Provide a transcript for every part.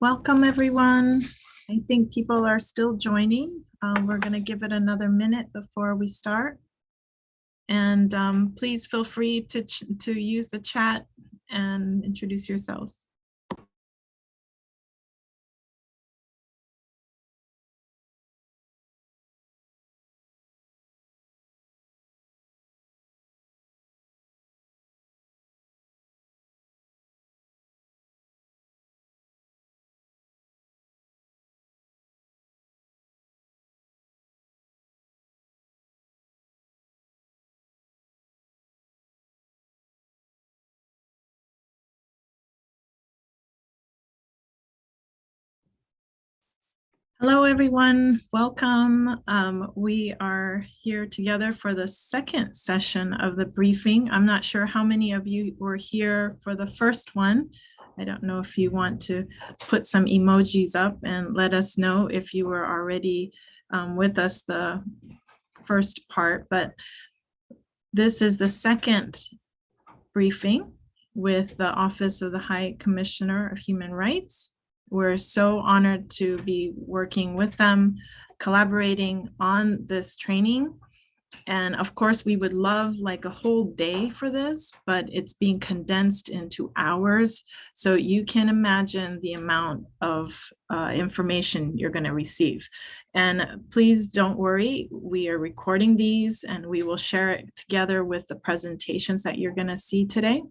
Welcome, everyone. I think people are still joining. We're going to give it another minute before we start. And please feel free to use the chat and introduce yourselves. Hello, everyone. Welcome. We are here together for the second session of the briefing. I'm not sure how many of you were here for the first one. I don't know if you want to put some emojis up and let us know if you were already with us the first part, but this is the second briefing with the Office of the High Commissioner of Human Rights. We're so honored to be working with them, collaborating on this training. And of course, we would love like a whole day for this, but it's being condensed into hours. So you can imagine the amount of information you're going to receive. And please don't worry, we are recording these and we will share it together with the presentations that you're going to see today,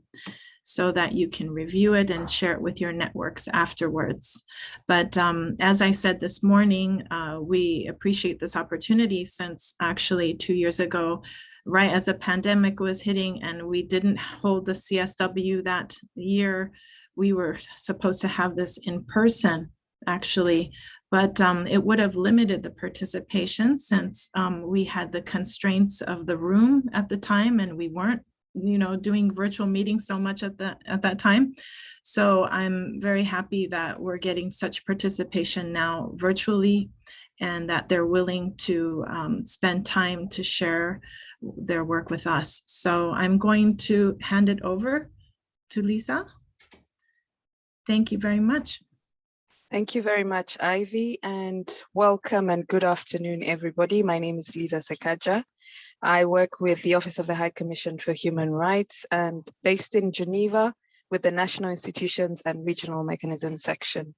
so that you can review it and share it with your networks afterwards. But as I said this morning, we appreciate this opportunity since actually 2 years ago, right as the pandemic was hitting and we didn't hold the CSW that year, we were supposed to have this in person actually, but it would have limited the participation since we had the constraints of the room at the time and we weren't doing virtual meetings so much at that time. So I'm very happy that we're getting such participation now virtually and that they're willing to spend time to share their work with us. So I'm going to hand it over to Lisa. Thank you very much. Thank you very much, Ivy, and welcome and good afternoon, everybody. My name is Lisa Sekaja. I work with the Office of the High Commission for Human Rights and based in Geneva with the National Institutions and Regional Mechanisms section.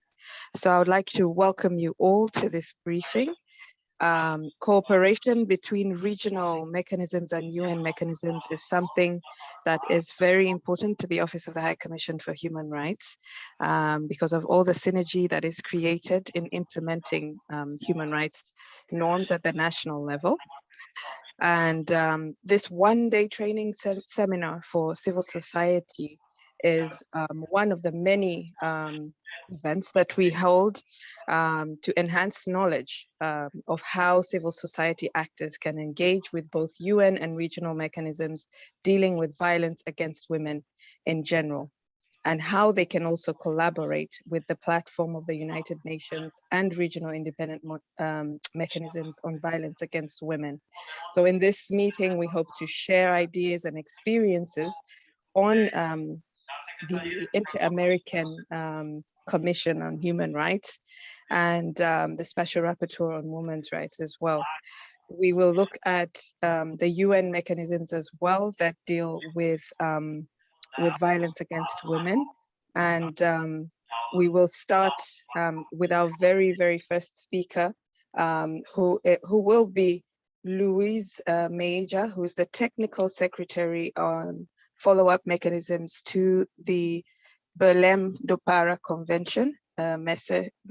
So I would like to welcome you all to this briefing. Cooperation between regional mechanisms and UN mechanisms is something that is very important to the Office of the High Commission for Human Rights because of all the synergy that is created in implementing human rights norms at the national level. And this one-day training seminar for civil society is one of the many events that we hold to enhance knowledge of how civil society actors can engage with both UN and regional mechanisms dealing with violence against women in general, and how they can also collaborate with the platform of the United Nations and regional independent mechanisms on violence against women. So in this meeting, we hope to share ideas and experiences on the InterAmerican Commission on Human Rights and the Special Rapporteur on Women's Rights as well. We will look at the UN mechanisms as well that deal with violence against women. And we will start with our very, very first speaker, who will be Louise Major, who is the Technical Secretary on Follow-up Mechanisms to the Belém do Pará Convention, MESECVI,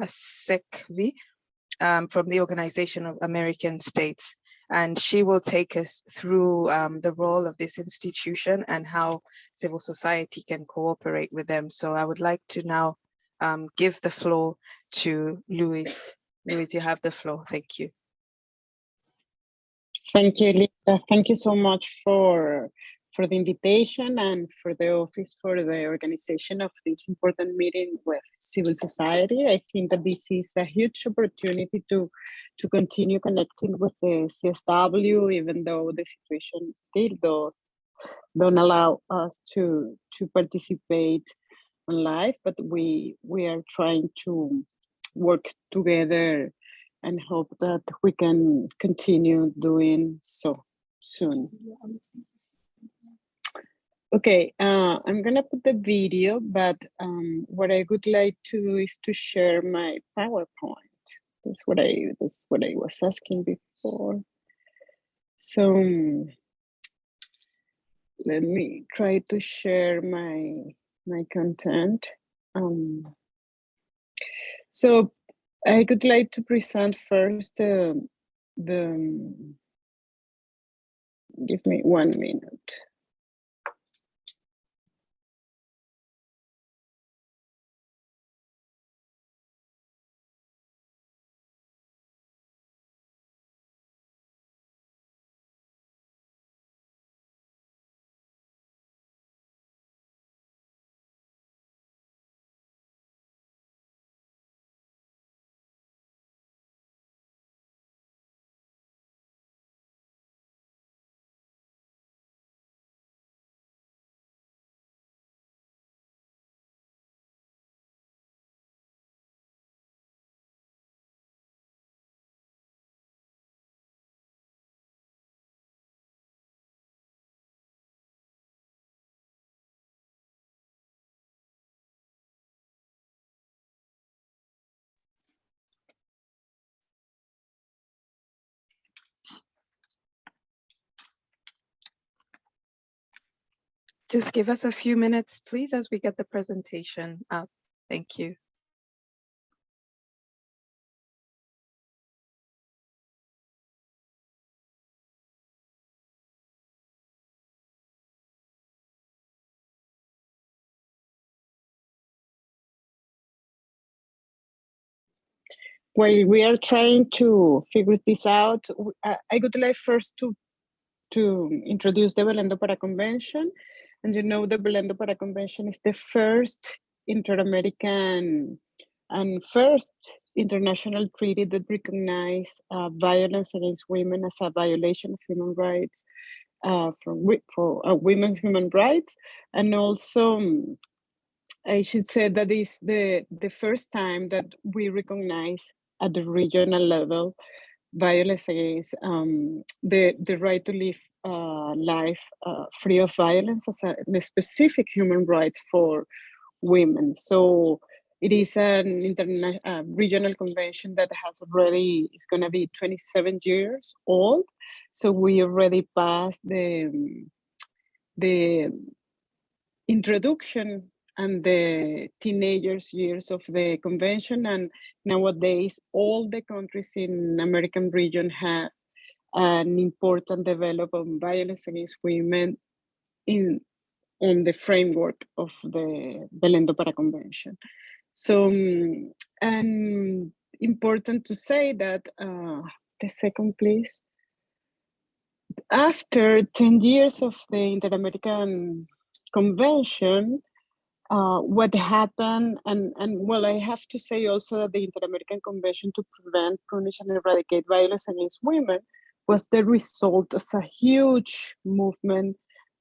from the Organization of American States. And she will take us through the role of this institution and how civil society can cooperate with them. So I would like to now give the floor to Louise. Louise, you have the floor. Thank you. Thank you, Lisa. Thank you so much for the invitation and for the office for the organization of this important meeting with civil society. I think that this is a huge opportunity to continue connecting with the CSW, even though the situation still don't allow us to participate live, but we are trying to work together and hope that we can continue doing so soon. Okay, I'm gonna put the video, but what I would like to do is to share my PowerPoint. That's what I was asking before. So let me try to share my content. So I would like to present first give me 1 minute. Just give us a few minutes, please, as we get the presentation up. Thank you. While we are trying to figure this out, I would like first to introduce the Belém do Pará Convention. And you know, the Belém do Pará Convention is the first Inter-American and first international treaty that recognizes violence against women as a violation of human rights for women's human rights. And also, I should say that is the first time that we recognize at the regional level violence against the right to live life free of violence as a specific human rights for women. So it is an international regional convention that has already, it's going to be 27 years old. So we already passed the introduction and the teenagers years of the convention, and nowadays all the countries in American region have an important development on violence against women on the framework of the Belém do Pará Convention. So, and important to say that, the second please, after 10 years of the Inter-American Convention, what happened, and well, I have to say also that the Inter-American Convention to prevent, punish, and eradicate violence against women was the result of a huge movement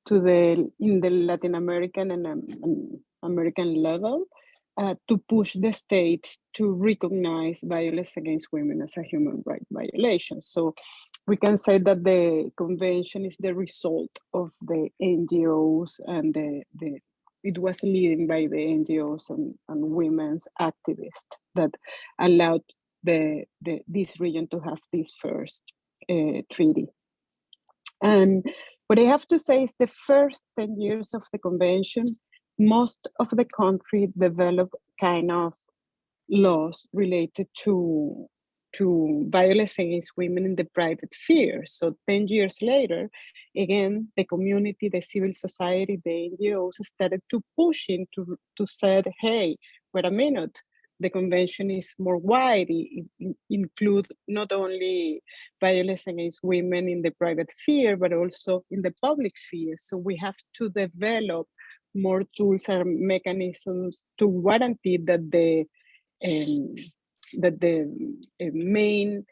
in the Latin American and American level to push the states to recognize violence against women as a human right violation. So we can say that the convention is the result of the NGOs and it was led by the NGOs and women's activists that allowed this region to have this first treaty. And what I have to say is the first 10 years of the convention, most of the country developed kind of laws related to violence against women in the private sphere. So 10 years later, again, the community, the civil society, the NGOs started to push to say, hey, wait a minute, the convention is more wide. It includes not only violence against women in the private sphere, but also in the public sphere. So we have to develop more tools and mechanisms to guarantee that the main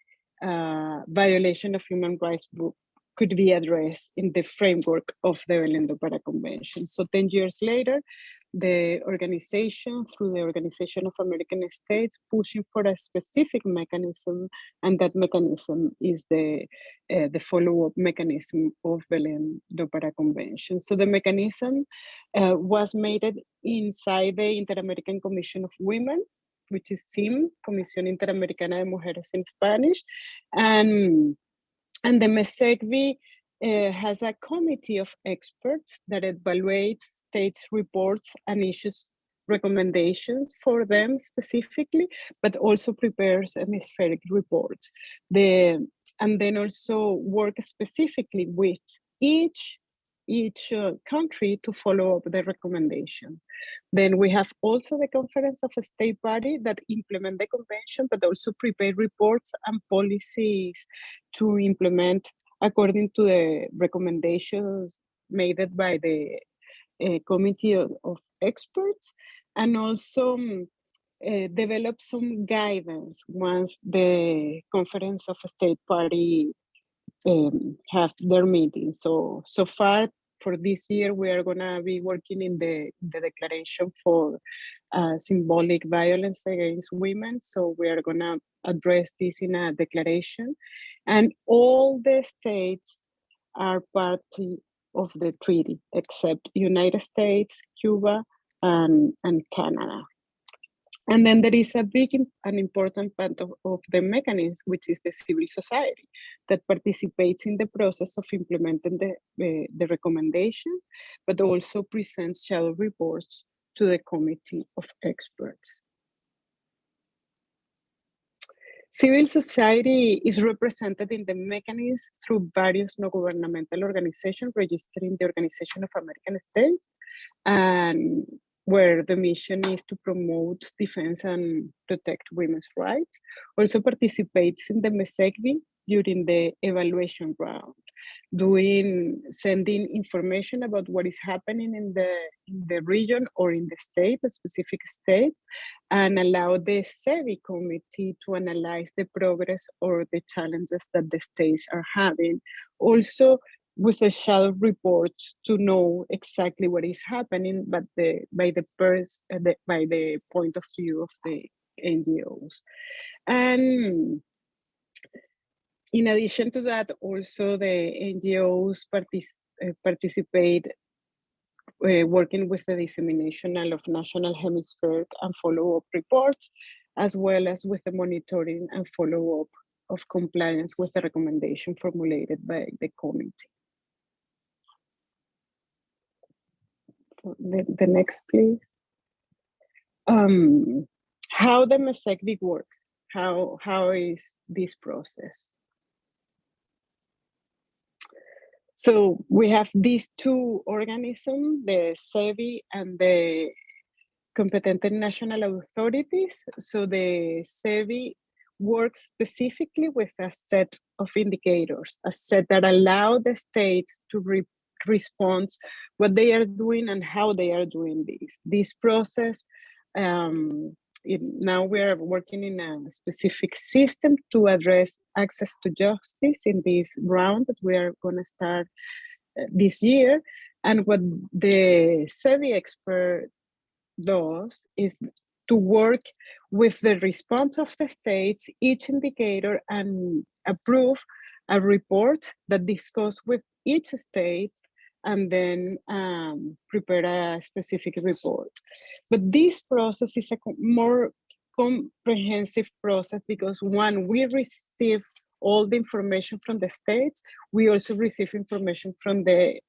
violation of human rights could be addressed in the framework of the Belém do Pará Convention. So 10 years later, the organization, through the Organization of American States, pushing for a specific mechanism, and that mechanism is the follow-up mechanism of Belém do Pará Convention. So the mechanism was made inside the InterAmerican Commission of Women, which is CIM, Comisión Interamericana de Mujeres in Spanish, and the MESECVI has a committee of experts that evaluates states' reports and issues recommendations for them specifically, but also prepares hemispheric reports. And then also work specifically with each country to follow up the recommendations. Then we have also the Conference of a State Body that implement the convention, but also prepare reports and policies to implement according to the recommendations made by the committee of experts, and also develop some guidance once the Conference of a State Party have their meeting. So far for this year, we are gonna be working in the declaration for symbolic violence against women. So we are gonna address this in a declaration, and all the states are party of the treaty except United States, Cuba, and Canada. And then there is a big and important part of the mechanism, which is the civil society that participates in the process of implementing the recommendations, but also presents shadow reports to the committee of experts. Civil society is represented in the mechanism through various non-governmental organizations registered in the Organization of American States, and where the mission is to promote, defense, and protect women's rights. Also participates in the MESECVI during the evaluation round, sending information about what is happening in the region or in the state, a specific state, and allow the Sevi committee to analyze the progress or the challenges that the states are having. Also, with the shadow reports to know exactly what is happening, but by the point of view of the NGOs. And in addition to that, also the NGOs participate working with the dissemination of national hemispheric and follow-up reports, as well as with the monitoring and follow-up of compliance with the recommendation formulated by the committee. The next, please. How the MESECVI works. How is this process? So we have these two organisms, the Sevi and the competent national authorities. So the Sevi works specifically with a set of indicators, a set that allow the states to respond what they are doing and how they are doing this process. Now we are working in a specific system to address access to justice in this round that we are going to start this year. And what the Sevi expert does is to work with the response of the states, each indicator, and approve a report that discusses with each state, and then prepare a specific report. But this process is a more comprehensive process because one, we receive all the information from the states, we also receive information from the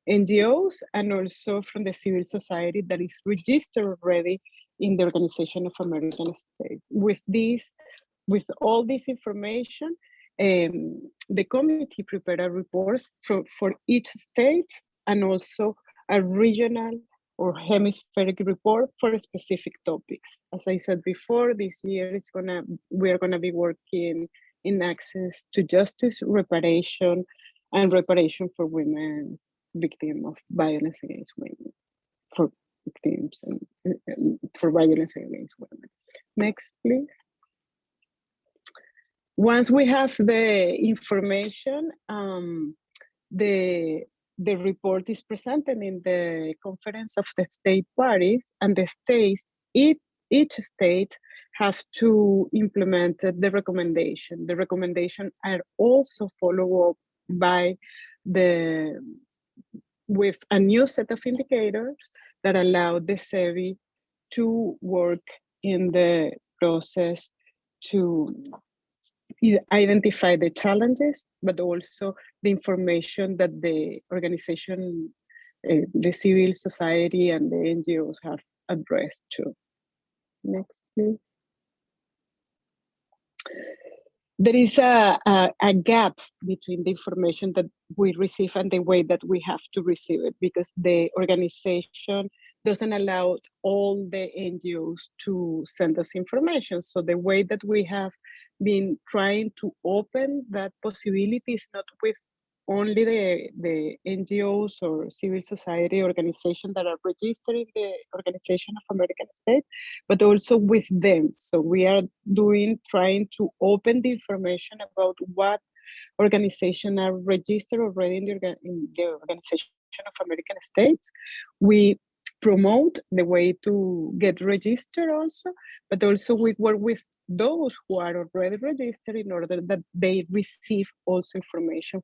NGOs and also from the civil society that is registered already in the Organization of American States. With all this information, the committee prepared a report for each state and also a regional or hemispheric report for specific topics. As I said before, this year we're gonna be working in access to justice, reparation, and reparation for women victims of violence against women, for victims and for violence against women. Next, please. Once we have the information, the the report is presented in the Conference of the State Parties, and the states, each state have to implement the recommendation. The recommendation are also followed up by with a new set of indicators that allow the Sevi to work in the process to identify the challenges, but also the information that the organization, the civil society and the NGOs have addressed to. Next, please. There is a gap between the information that we receive and the way that we have to receive it, because the organization doesn't allow all the NGOs to send us information. So the way that we have been trying to open that possibility is not with only the NGOs or civil society organizations that are registered in the Organization of American States, but also with them. So we are trying to open the information about what organizations are registered already in the Organization of American States. We promote the way to get registered also, but also we work with those who are already registered in order that they receive also information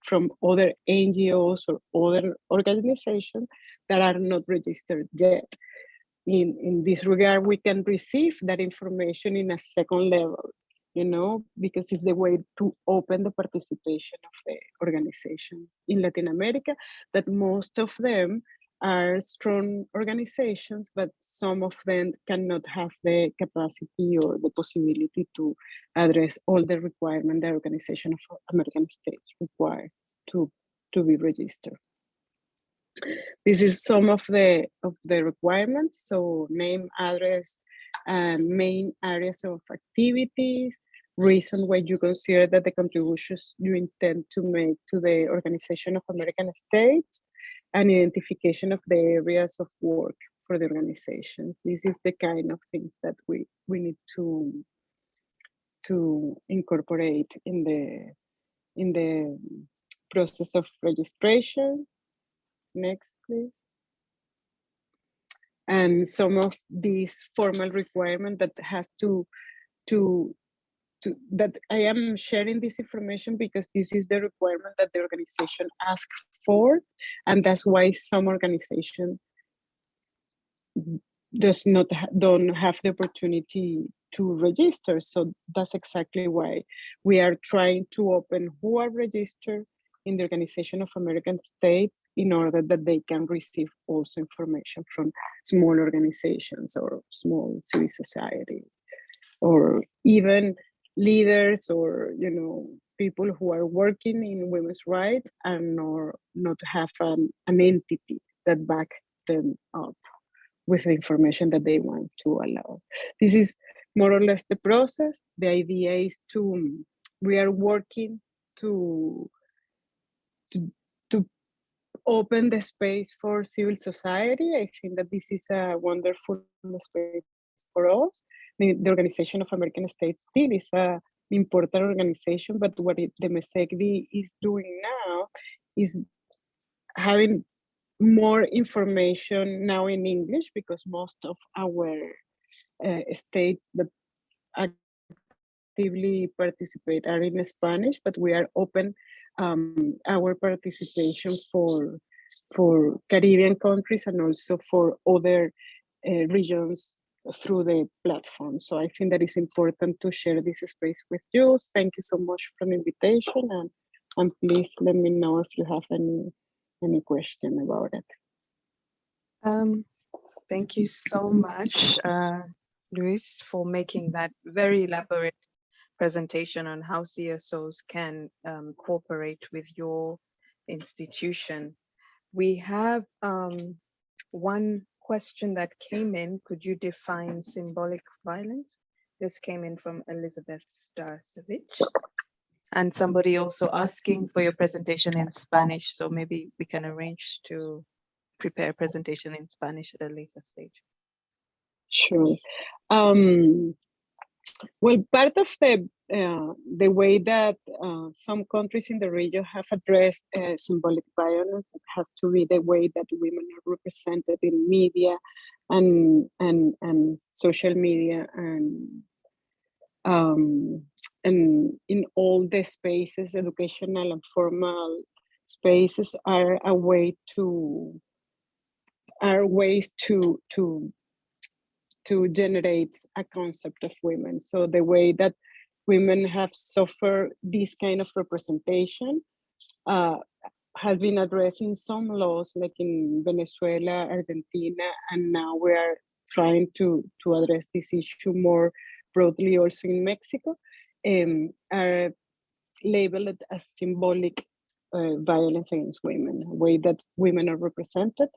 from other NGOs or other organizations that are not registered yet. In this regard, we can receive that information in a second level, because it's the way to open the participation of the organizations in Latin America, that most of them are strong organizations, but some of them cannot have the capacity or the possibility to address all the requirements the Organization of American States require to be registered. This is some of the requirements. So name, address, main areas of activities, reason why you consider that the contributions you intend to make to the Organization of American States, and identification of the areas of work for the organization. This is the kind of things that we need to incorporate in the process of registration. Next, please. And some of these formal requirements that has that I am sharing this information because this is the requirement that the organization asked for, and that's why some organizations don't have the opportunity to register. So that's exactly why we are trying to open who are registered in the Organization of American States in order that they can receive also information from small organizations or small civil society, or even leaders or people who are working in women's rights and not have an entity that back them up with the information that they want to allow. This is more or less the process. The idea is we are working to open the space for civil society. I think that this is a wonderful space for us. The Organization of American States still is an important organization, but what the MESECVI is doing now is having more information now in English, because most of our states that actively participate are in Spanish, but we are open our participation for Caribbean countries and also for other regions through the platform. So I think that it's important to share this space with you. Thank you so much for the invitation, and please let me know if you have any question about it. Thank you so much, Luis, for making that very elaborate presentation on how CSOs can cooperate with your institution. We have one question that came in. Could you define symbolic violence? This came in from Elizabeth Starcevich. And somebody also asking for your presentation in Spanish. So maybe we can arrange to prepare a presentation in Spanish at a later stage. Sure. Well, part of the the way that some countries in the region have addressed symbolic violence has to be the way that women are represented in media and social media and in all the spaces, educational and formal spaces are a way to ways to generate a concept of women. So the way that women have suffered this kind of representation has been addressed in some laws, like in Venezuela, Argentina, and now we are trying to address this issue more broadly also in Mexico, are labeled as symbolic violence against women, a way that women are represented,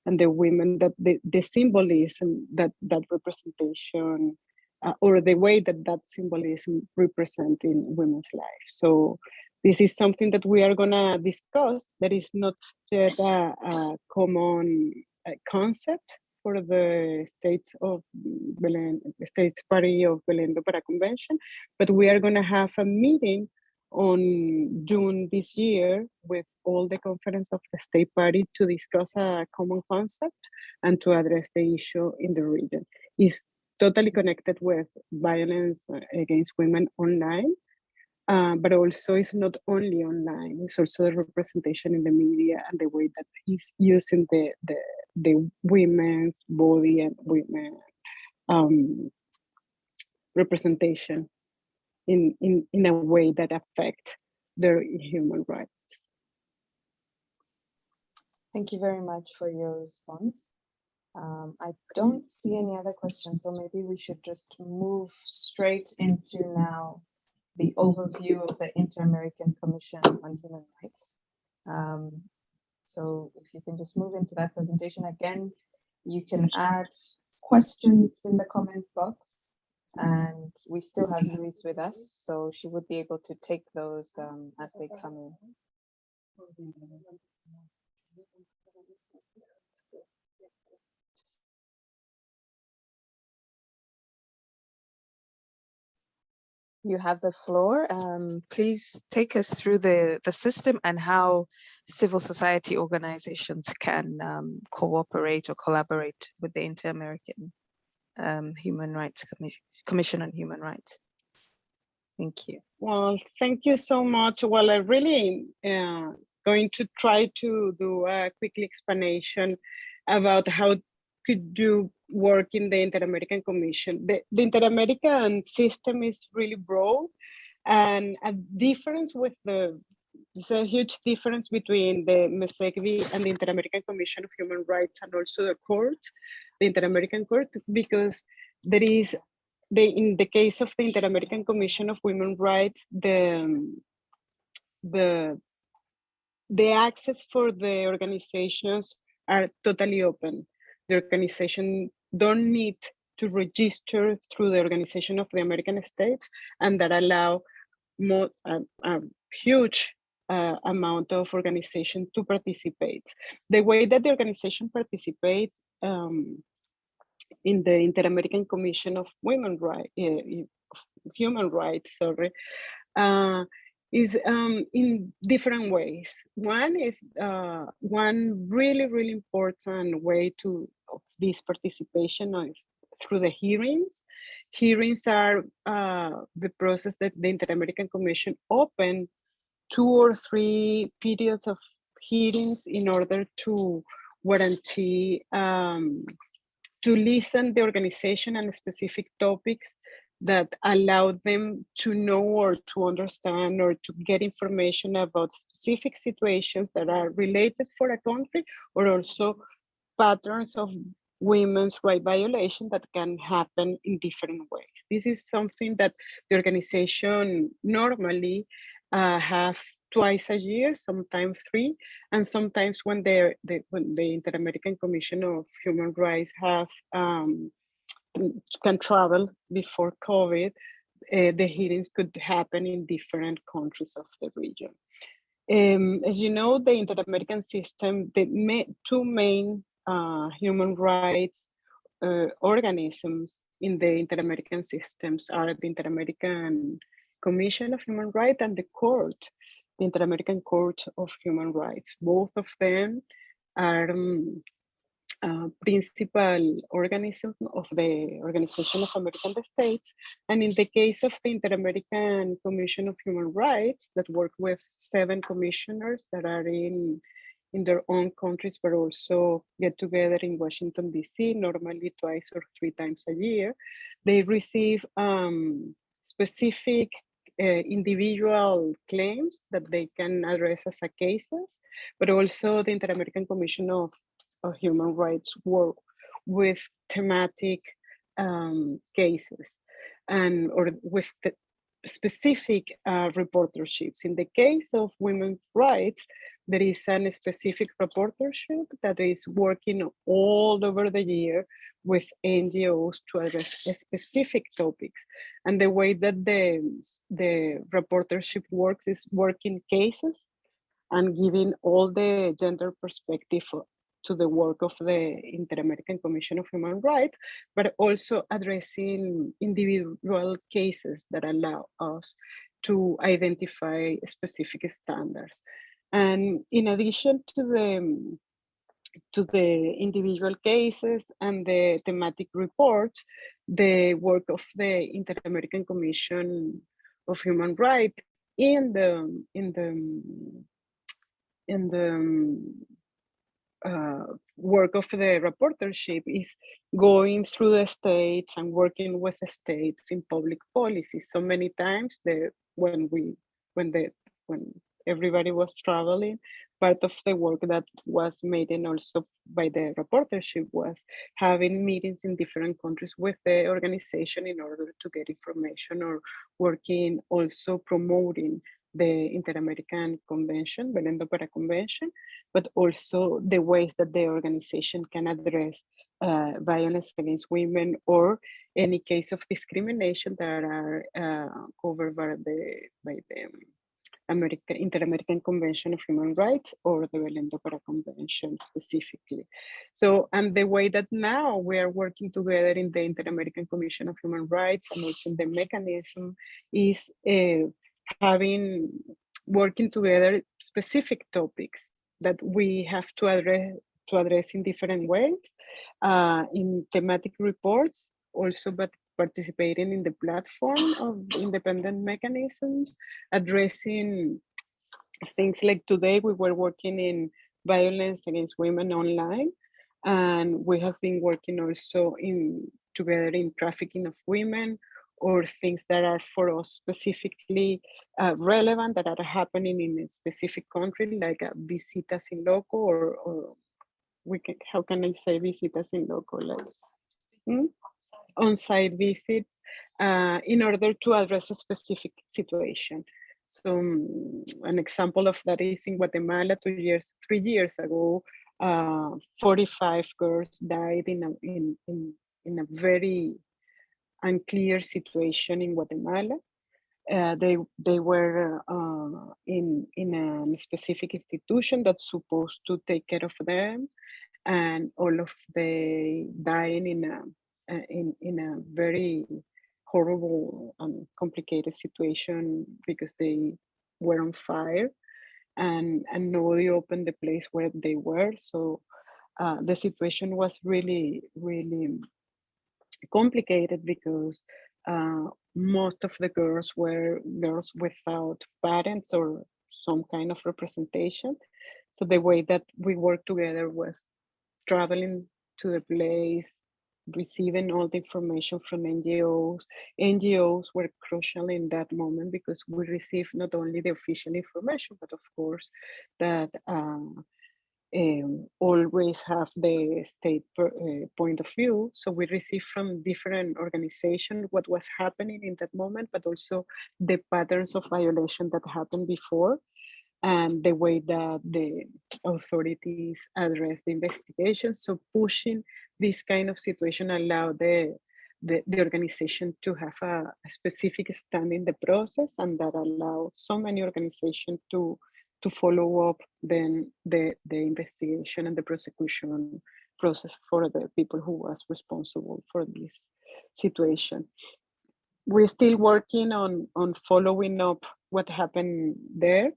and the women that the symbolism that representation or the way that symbolism represent in women's life. So this is something that we are gonna discuss. That is not yet a common concept for the states of Belém, the States Party of Belém do Pará Convention, but we are gonna have a meeting on June this year with all the conference of the state party to discuss a common concept and to address the issue in the region. It's totally connected with violence against women online, but also it's not only online, it's also the representation in the media and the way that is using the women's body and women representation in a way that affect their human rights. Thank you very much for your response. I don't see any other questions, so maybe we should just move straight into now the overview of the Inter-American Commission on Human Rights. So if you can just move into that presentation again, you can add questions in the comment box. And we still have Luis with us, so she would be able to take those as they come in. You have the floor. Please take us through the system and how civil society organizations can cooperate or collaborate with the Inter-American Human Rights Commission on Human Rights. Thank you. Well, thank you so much. Well, I really going to try to do a quick explanation about how could you work in the Inter-American Commission. The Inter-American system is really broad, and a difference with there's a huge difference between the MESECVI and the Inter-American Commission of Human Rights, and also the court, the Inter-American Court, because there is in the case of the Inter-American Commission of Women's Rights, the access for the organizations are totally open. The organization don't need to register through the Organization of the American States, and that allow more a huge amount of organization to participate. The way that the organization participates in the Inter-American Commission of Human Rights, is in different ways. One is one really important way of this participation is through the hearings. Hearings are the process that the Inter-American Commission opened 2 or 3 periods of hearings in order to guarantee to listen the organization and specific topics that allow them to know or to understand or to get information about specific situations that are related for a country, or also patterns of women's rights violation that can happen in different ways. This is something that the organization normally have twice a year, sometimes 3, and sometimes when the Inter-American Commission of Human Rights have can travel before COVID, the hearings could happen in different countries of the region. As you know, the Inter-American system, the 2 main human rights organisms in the Inter-American systems are the Inter-American Commission of Human Rights and the court, the Inter-American Court of Human Rights. Both of them are principal organism of the Organization of American States. And in the case of the Inter-American Commission of Human Rights, that work with 7 commissioners that are in their own countries, but also get together in Washington, D.C., normally twice or 3 times a year. They receive specific individual claims that they can address as a cases, but also the Inter-American Commission of Human Rights work with thematic cases and or with the specific reporterships. In the case of women's rights, there is a specific reportership that is working all over the year with NGOs to address specific topics. And the way that the reportership works is working cases and giving all the gender perspective to the work of the Inter-American Commission of Human Rights, but also addressing individual cases that allow us to identify specific standards. And in addition to the individual cases and the thematic reports, the work of the Inter-American Commission of Human Rights in the work of the reportership is going through the states and working with the states in public policy. So many times when everybody was traveling, part of the work that was made and also by the reportership was having meetings in different countries with the organization in order to get information, or working also promoting the Inter-American Convention, Belém do Pará Convention, but also the ways that the organization can address violence against women or any case of discrimination that are covered by the Inter-American Convention of Human Rights or the Belém do Pará Convention specifically. So, and the way that now we are working together in the Inter-American Commission of Human Rights and also the mechanism is working together specific topics that we have to address in different ways, in thematic reports, also but participating in the platform of independent mechanisms, addressing things like today we were working in violence against women online, and we have been working also together in trafficking of women, or things that are for us specifically relevant that are happening in a specific country, like visitas in loco, or how can I say visitas in loco, like on-site visits, in order to address a specific situation. So an example of that is in Guatemala 3 years ago, 45 girls died in a very unclear situation in Guatemala. They were in a specific institution that's supposed to take care of them, and all of they dying in a very horrible and complicated situation because they were on fire, and nobody opened the place where they were. So the situation was really, really complicated because most of the girls were girls without parents or some kind of representation. So the way that we worked together was traveling to the place, receiving all the information from NGOs. NGOs were crucial in that moment because we received not only the official information, but of course that always have the state point of view. So we received from different organizations what was happening in that moment, but also the patterns of violation that happened before, and the way that the authorities address the investigation. So pushing this kind of situation allowed the organization to have a specific stand in the process, and that allowed so many organizations to follow up then the investigation and the prosecution process for the people who was responsible for this situation. we're still working on following up what happened there,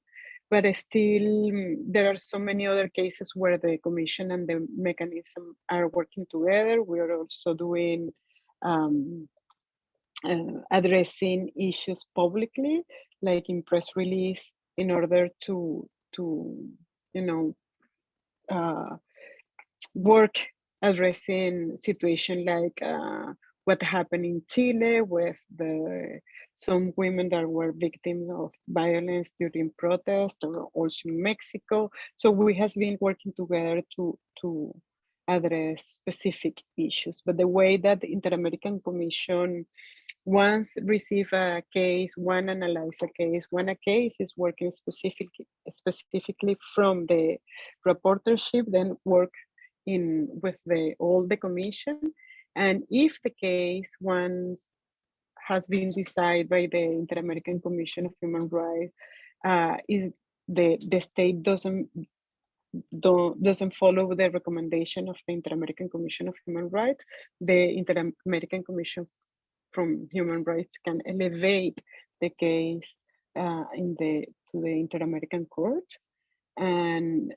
but still there are so many other cases where the commission and the mechanism are working together. We are also doing addressing issues publicly, like in press release, in order to work addressing situation like what happened in Chile with some women that were victims of violence during protest, or also in Mexico. So we have been working together to address specific issues. But the way that the Inter-American Commission once receive a case, one analyze a case, when a case is working specifically from the rapporteurship, then work with all the commission. And if the case once has been decided by the Inter-American Commission of Human Rights, is the state doesn't follow the recommendation of the Inter-American Commission of Human Rights, the Inter-American Commission from Human Rights can elevate the case to the Inter-American Court. And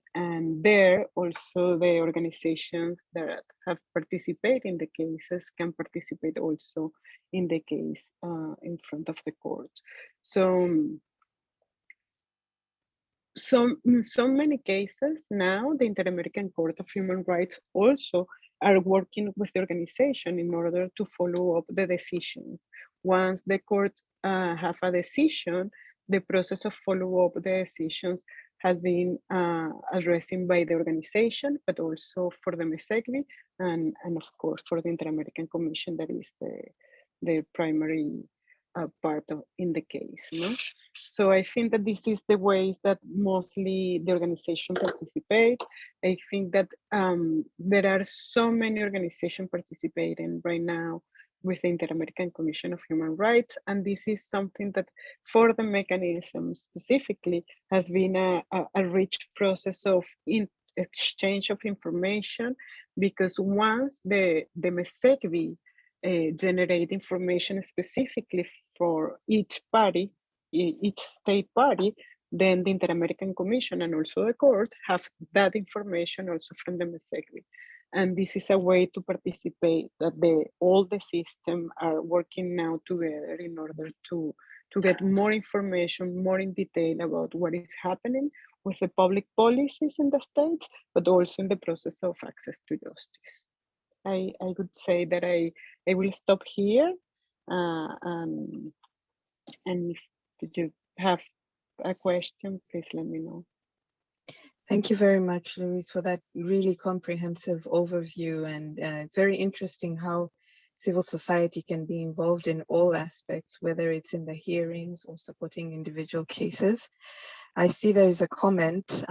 there also the organizations that have participated in the cases can participate also in the case in front of the court. So in so many cases now, the Inter-American Court of Human Rights also are working with the organization in order to follow up the decisions. Once the court have a decision, the process of follow up the decisions has been addressed by the organization, but also for the MESECVI, and of course for the Inter-American Commission, that is the primary part in the case. No? So I think that this is the ways that mostly the organization participate. I think that there are so many organizations participating right now with the Inter-American Commission of Human Rights, and this is something that for the mechanism specifically has been a rich process of exchange of information, because once the MESECVI generate information specifically for each party, each state party, then the Inter-American Commission and also the court have that information also from the MESECVI. And this is a way to participate, that all the systems are working now together in order to get more information, more in detail about what is happening with the public policies in the states, but also in the process of access to justice. I would say that I will stop here, and if you have a question, please let me know. Thank you very much, Louise, for that really comprehensive overview. And it's very interesting how civil society can be involved in all aspects, whether it's in the hearings or supporting individual cases. I see there's a comment,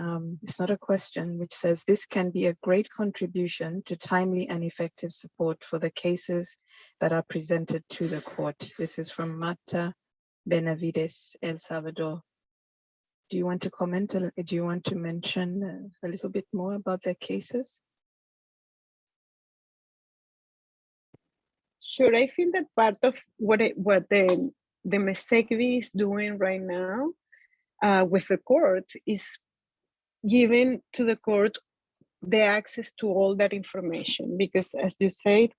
it's not a question, which says this can be a great contribution to timely and effective support for the cases that are presented to the court. This is from Marta Benavides, El Salvador. Do you want to comment? Do you want to mention a little bit more about their cases? Sure, I think that part of what the MESECVI is doing right now with the court is giving to the court the access to all that information, because as you said,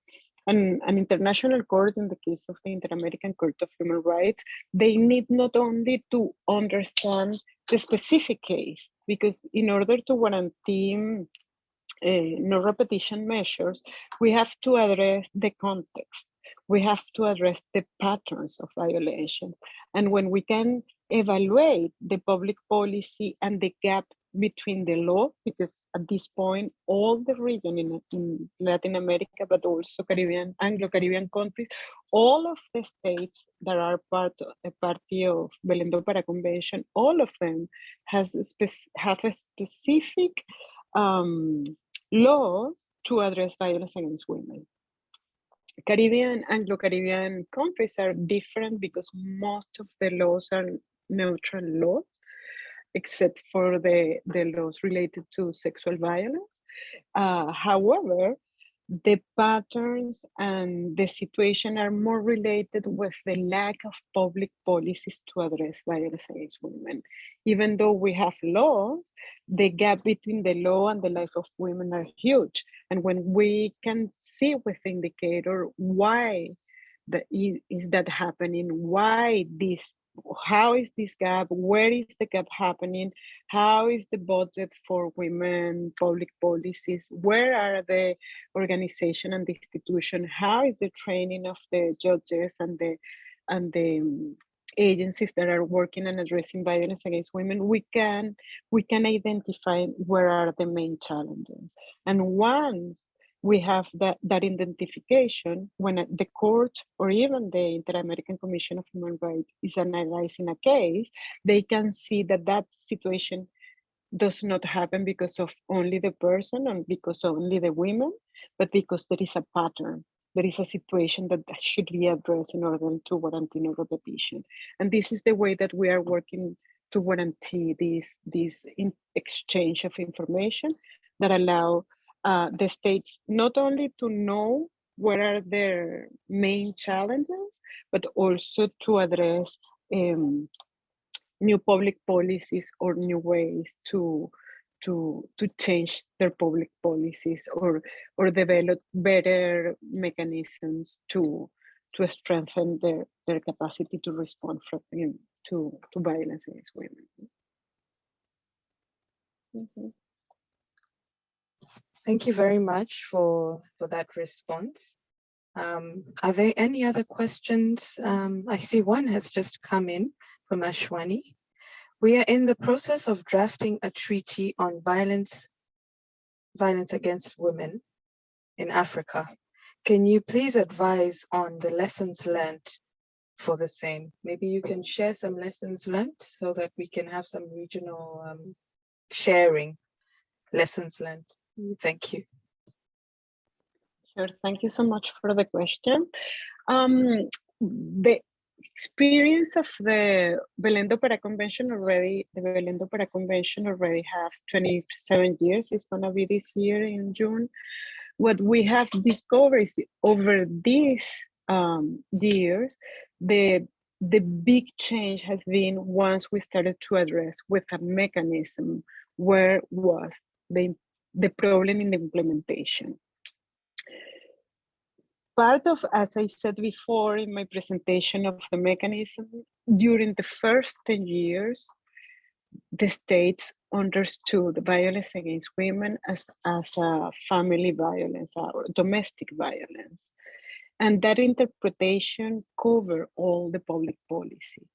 an international court, in the case of the Inter-American Court of Human Rights, they need not only to understand the specific case, because in order to guarantee no repetition measures, we have to address the context. We have to address the patterns of violation. And when we can evaluate the public policy and the gap between the law, because at this point, all the region in Latin America, but also Caribbean, Anglo-Caribbean countries, all of the states that are a party of Belém do Pará Convention, all of them have a specific law to address violence against women. Caribbean, Anglo-Caribbean countries are different because most of the laws are neutral laws, except for the laws related to sexual violence. However, the patterns and the situation are more related with the lack of public policies to address violence against women. Even though we have laws, the gap between the law and the life of women are huge. And when we can see with the indicator why is that happening, why this, how is this gap, where is the gap happening, how is the budget for women public policies, where are the organization and the institution, how is the training of the judges and the agencies that are working on addressing violence against women, we can identify where are the main challenges. And once we have that identification, when the court or even the Inter-American Commission of Human Rights is analyzing a case, they can see that that situation does not happen because of only the person and because of only the women, but because there is a pattern. There is a situation that should be addressed in order to guarantee no repetition. And this is the way that we are working to guarantee this exchange of information that allow the states not only to know what are their main challenges, but also to address new public policies or new ways to change their public policies or develop better mechanisms to strengthen their capacity to respond to violence against women. Mm-hmm. Thank you very much for that response. Are there any other questions? I see one has just come in from Ashwani. We are in the process of drafting a treaty on violence against women in Africa. Can you please advise on the lessons learned for the same? Maybe you can share some lessons learned so that we can have some regional sharing lessons learned. Thank you. Sure, thank you so much for the question. The experience of the Belém do Pará Convention already, the Belém do Pará Convention already have 27 years. It's gonna be this year in June. What we have discovered is over these years, the big change has been once we started to address with a mechanism where was the problem in the implementation. Part of, as I said before in my presentation of the mechanism, during the first 10 years, the states understood violence against women as a family violence or domestic violence. And that interpretation covered all the public policy.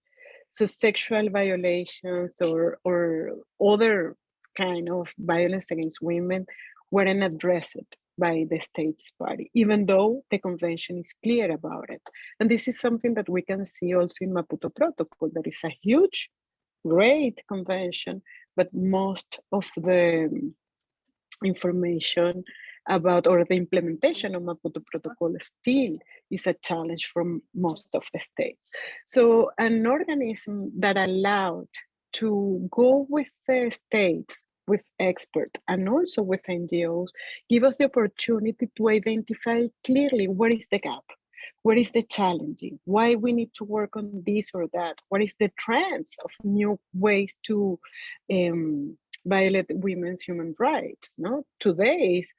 So sexual violations or other kind of violence against women weren't addressed by the state's party, even though the convention is clear about it. And this is something that we can see also in Maputo Protocol. That is a huge, great convention, but most of the information about or the implementation of Maputo Protocol still is a challenge from most of the states. So an organism that allowed to go with the states, with experts and also with NGOs, give us the opportunity to identify clearly where is the gap, where is the challenging, why we need to work on this or that, what is the trends of new ways to violate women's human rights. No, today is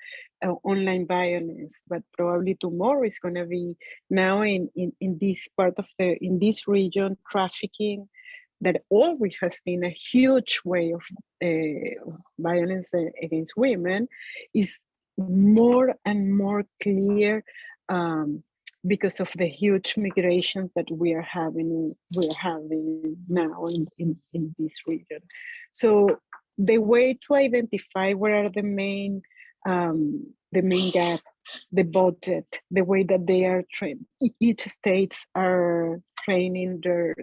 online violence, but probably tomorrow is going to be now in this part of in this region, trafficking, that always has been a huge way of violence against women, is more and more clear because of the huge migrations that we are having now in this region. So the way to identify where are the main gap, the budget, the way that they are trained, each states are training their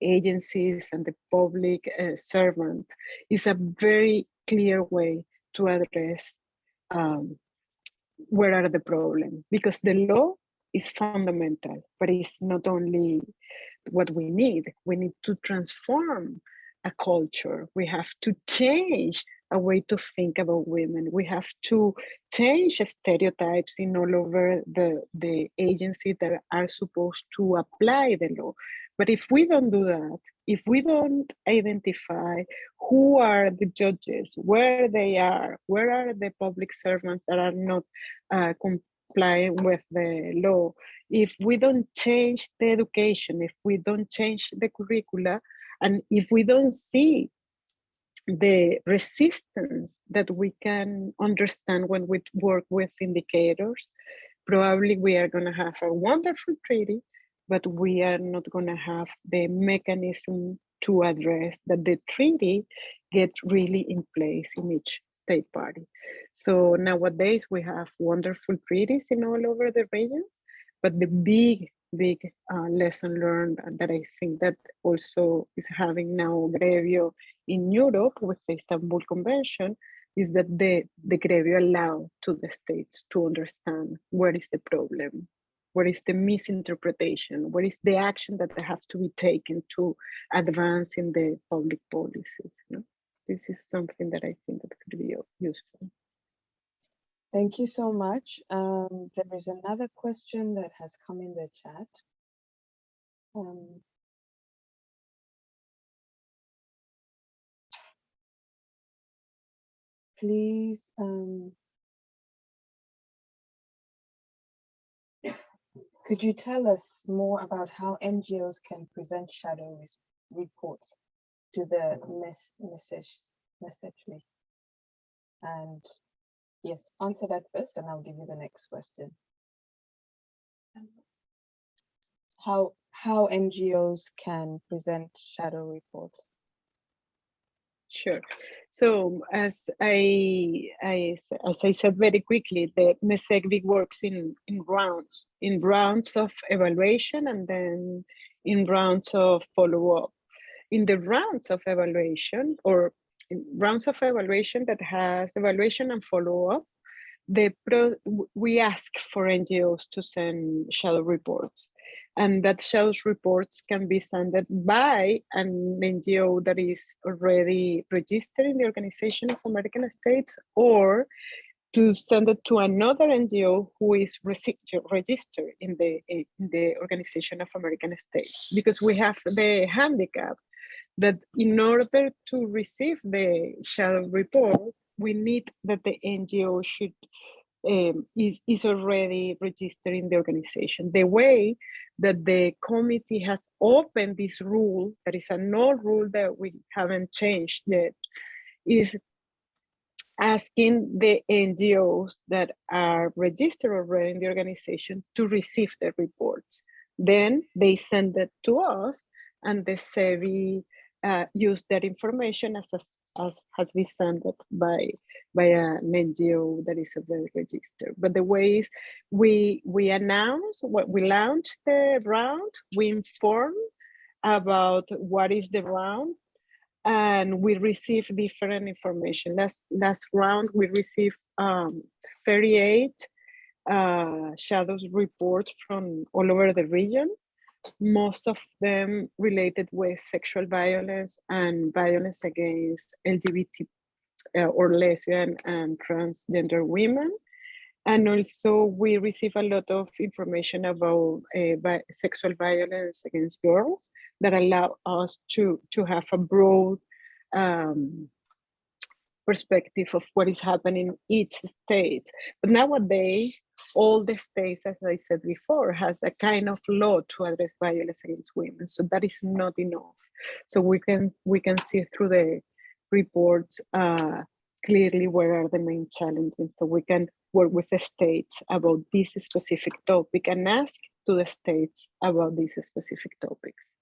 agencies and the public servant is a very clear way to address where are the problems, because the law is fundamental, but it's not only what we need to transform a culture. We have to change a way to think about women. We have to change stereotypes in all over the agencies that are supposed to apply the law. But if we don't do that, if we don't identify who are the judges, where they are, where are the public servants that are not complying with the law, if we don't change the education, if we don't change the curricula, and if we don't see the resistance that we can understand when we work with indicators, probably we are going to have a wonderful treaty, but we are not going to have the mechanism to address that the treaty gets really in place in each state party. So nowadays we have wonderful treaties in all over the regions, but the big lesson learned that I think that also is having now GREVIO in Europe with the Istanbul Convention is that the GREVIO allow to the states to understand where is the problem, where is the misinterpretation, where is the action that they have to be taken to advance in the public policies. You know? This is something that I think that could be useful. Thank you so much. There is another question that has come in the chat. Please, could you tell us more about how NGOs can present shadow reports to the MESECVI? And yes, answer that first, and I'll give you the next question. How NGOs can present shadow reports? Sure. So as I said very quickly, the MESECVI works in rounds of evaluation and then in rounds of follow-up. In the rounds of evaluation or in rounds of evaluation that has evaluation and follow-up, we ask for NGOs to send shadow reports, and that shadow reports can be sent by an NGO that is already registered in the Organization of American States, or to send it to another NGO who is registered in the Organization of American States, because we have the handicap that in order to receive the shadow report, we need that the NGO should is already registered in the organization. The way that the committee has opened this rule, that is an old rule that we haven't changed yet, is asking the NGOs that are registered already in the organization to receive the reports. Then they send it to us, and the Sevi use that information as has been sent by an NGO that is already registered. But the way is we announce what we launch the round, we inform about what is the round, and we receive different information. Last round we received 38 shadows reports from all over the region, most of them related with sexual violence and violence against LGBT or lesbian and transgender women. And also we receive a lot of information about sexual violence against girls that allow us to have a broad perspective of what is happening in each state. But nowadays, all the states, as I said before, has a kind of law to address violence against women. So that is not enough. So we can see through the reports clearly where are the main challenges. So we can work with the states about this specific topic and ask to the states about these specific topics.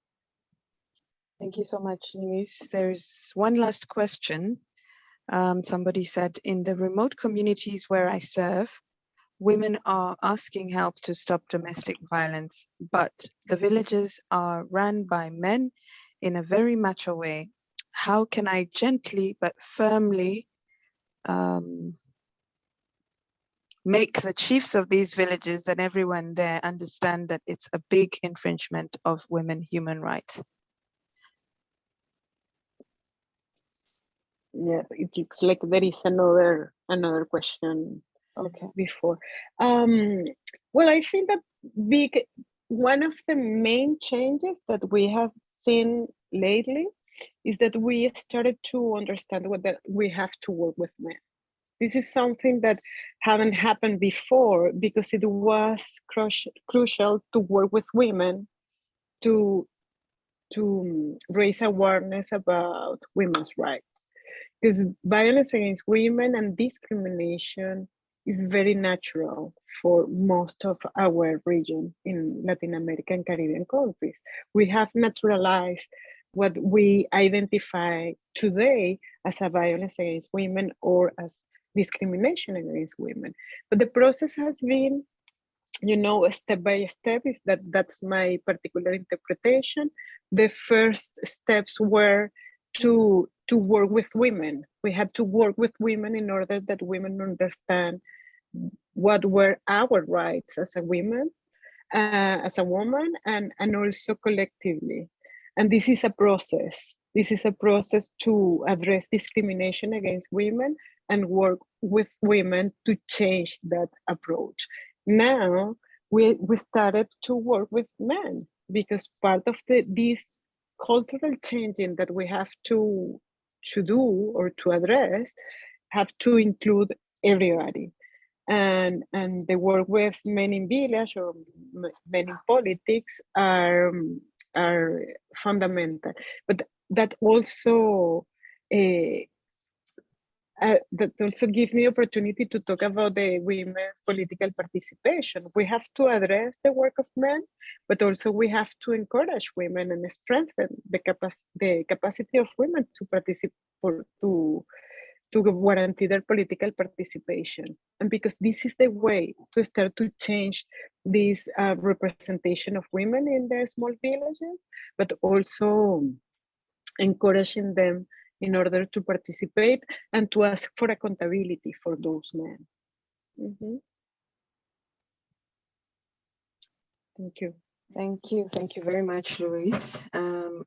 Thank you so much, Luis. There's one last question. Somebody said, in the remote communities where I serve, women are asking help to stop domestic violence, but the villages are run by men in a very macho way. How can I gently but firmly make the chiefs of these villages and everyone there understand that it's a big infringement of women human rights? Yeah, it looks like there is another question. Okay. Before. Well, I think that one of the main changes that we have seen lately is that we started to understand that we have to work with men. This is something that hadn't happened before because it was crucial to work with women to raise awareness about women's rights. Because violence against women and discrimination is very natural for most of our region in Latin American and Caribbean countries. We have naturalized what we identify today as a violence against women or as discrimination against women. But the process has been, step by step. That's my particular interpretation. The first steps were to work with women. We had to work with women in order that women understand what were our rights as a woman, and also collectively. And this is a process. This is a process to address discrimination against women and work with women to change that approach. Now we started to work with men because part of this cultural changing that we have to do or to address have to include everybody. And the work with men in village or men in politics are fundamental. But that also gives me opportunity to talk about the women's political participation. We have to address the work of men, but also we have to encourage women and strengthen the capacity of women to participate, to guarantee their political participation. And because this is the way to start to change this representation of women in the small villages, but also encouraging them in order to participate and to ask for accountability for those men. Mm-hmm. Thank you. Thank you. Thank you very much, Luis.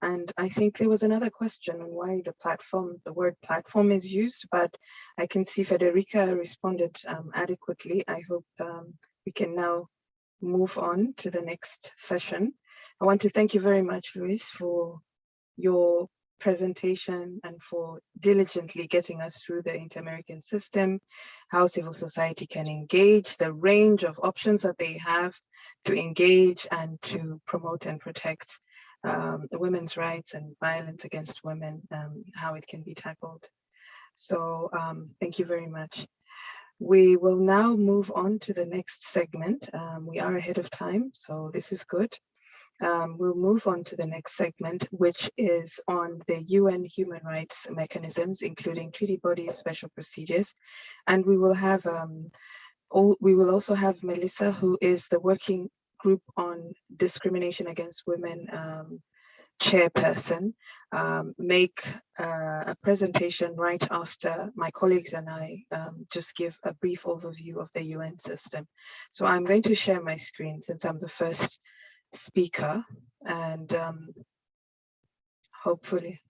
And I think there was another question on why the word platform is used, but I can see Federica responded adequately. I hope we can now move on to the next session. I want to thank you very much, Luis, for your presentation and for diligently getting us through the Inter-American system, how civil society can engage, the range of options that they have to engage and to promote and protect women's rights and violence against women, how it can be tackled. So thank you very much. We will now move on to the next segment. We are ahead of time, so this is good. We'll move on to the next segment, which is on the UN human rights mechanisms, including treaty bodies, special procedures, and we will have also have Melissa, who is the working group on discrimination against women chairperson, make a presentation right after my colleagues and I just give a brief overview of the UN system. So I'm going to share my screen since I'm the first speaker, and hopefully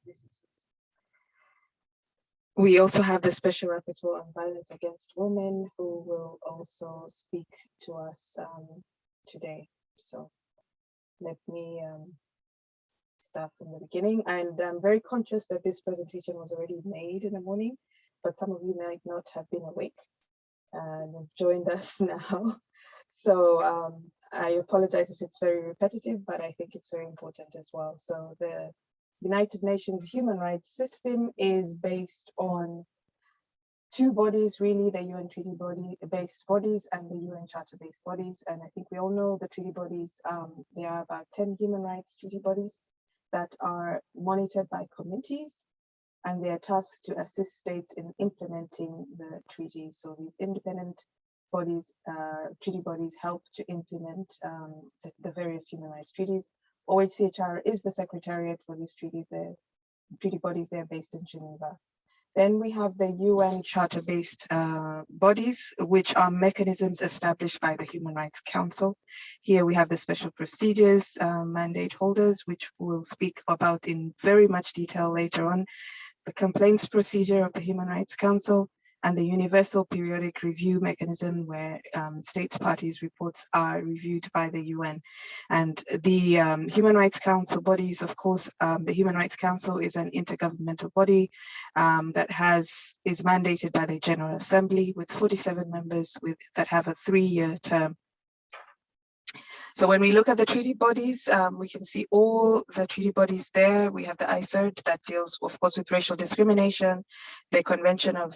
we also have the Special Rapporteur on Violence Against Women, who will also speak to us today. So let me start from the beginning. And I'm very conscious that this presentation was already made in the morning, but some of you might not have been awake and have joined us now. So I apologize if it's very repetitive, but I think it's very important as well. So the United Nations human rights system is based on two bodies, really, the UN treaty based bodies and the UN charter based bodies. And I think we all know the treaty bodies, there are about 10 human rights treaty bodies that are monitored by committees, and they are tasked to assist states in implementing the treaties. So these independent bodies, treaty bodies, help to implement the various human rights treaties. OHCHR is the secretariat for these treaties. The treaty bodies, they're based in Geneva. Then we have the UN charter-based bodies, which are mechanisms established by the Human Rights Council. Here we have the special procedures mandate holders, which we'll speak about in very much detail later on. the complaints procedure of the Human Rights Council, and the universal periodic review mechanism where state parties' reports are reviewed by the UN. And the Human Rights Council bodies, of course, the Human Rights Council is an intergovernmental body that is mandated by the General Assembly with 47 members that have a 3-year term. So when we look at the treaty bodies, we can see all the treaty bodies there. We have the ICERD that deals, of course, with racial discrimination, the Convention of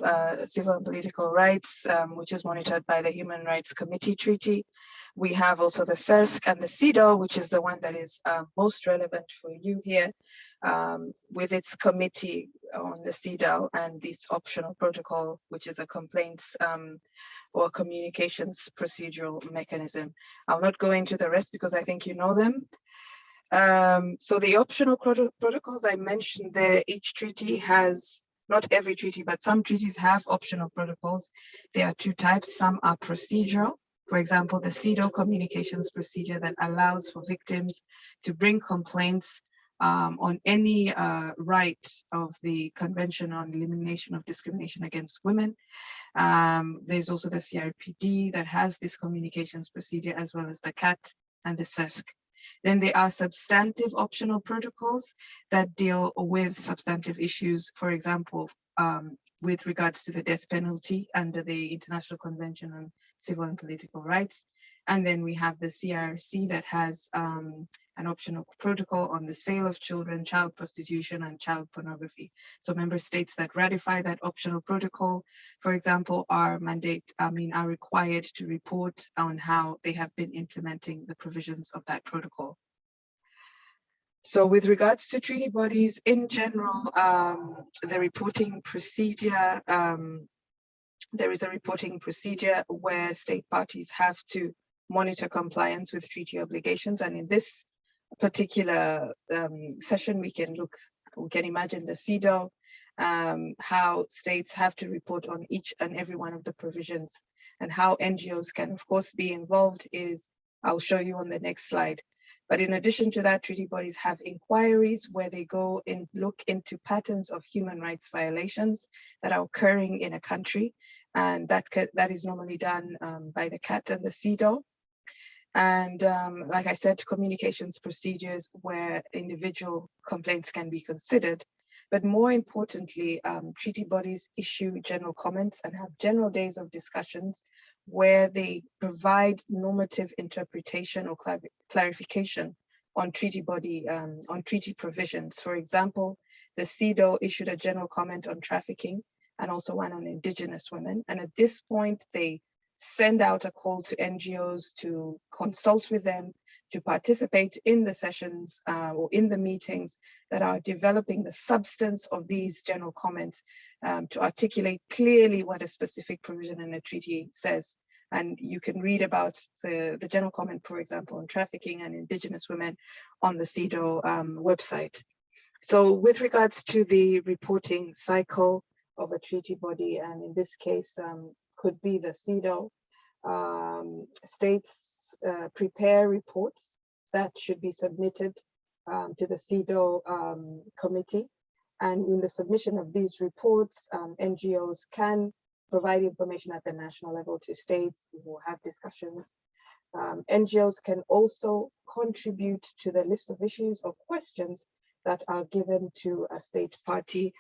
Civil and Political Rights, which is monitored by the Human Rights Committee Treaty. We have also the CERSC and the CEDAW, which is the one that is most relevant for you here, with its committee on the CEDAW and this optional protocol, which is a complaints or communications procedural mechanism. I'll not go into the rest because I think you know them. So the optional protocols I mentioned there, each treaty has, not every treaty, but some treaties have optional protocols. There are 2 types. Some are procedural. For example, the CEDAW communications procedure that allows for victims to bring complaints on any right of the Convention on Elimination of Discrimination Against Women. There's also the CRPD that has this communications procedure, as well as the CAT and the CERSC. Then there are substantive optional protocols that deal with substantive issues, for example, with regards to the death penalty under the International Convention on Civil and Political Rights. And then we have the CRC that has an optional protocol on the sale of children, child prostitution, and child pornography. So member states that ratify that optional protocol, for example, are required to report on how they have been implementing the provisions of that protocol. So with regards to treaty bodies in general, the reporting procedure, there is a reporting procedure where state parties have to monitor compliance with treaty obligations. And in this particular session, we can imagine the CEDAW, how states have to report on each and every one of the provisions, and how NGOs can, of course, be involved I'll show you on the next slide. But in addition to that, treaty bodies have inquiries where they go and look into patterns of human rights violations that are occurring in a country. And that is normally done by the CAT and the CEDAW. And like I said, communications procedures where individual complaints can be considered. But more importantly, treaty bodies issue general comments and have general days of discussions where they provide normative interpretation or clarification on treaty provisions. For example, the CEDAW issued a general comment on trafficking and also one on Indigenous women. And at this point, they send out a call to NGOs to consult with them, to participate in the sessions or in the meetings that are developing the substance of these general comments to articulate clearly what a specific provision in a treaty says. And you can read about the general comment, for example, on trafficking and Indigenous women on the CEDAW website. So with regards to the reporting cycle of a treaty body, and in this case, could be the CEDAW, states prepare reports that should be submitted to the CEDAW committee. And in the submission of these reports, NGOs can provide information at the national level to states who will have discussions. NGOs can also contribute to the list of issues or questions that are given to a state party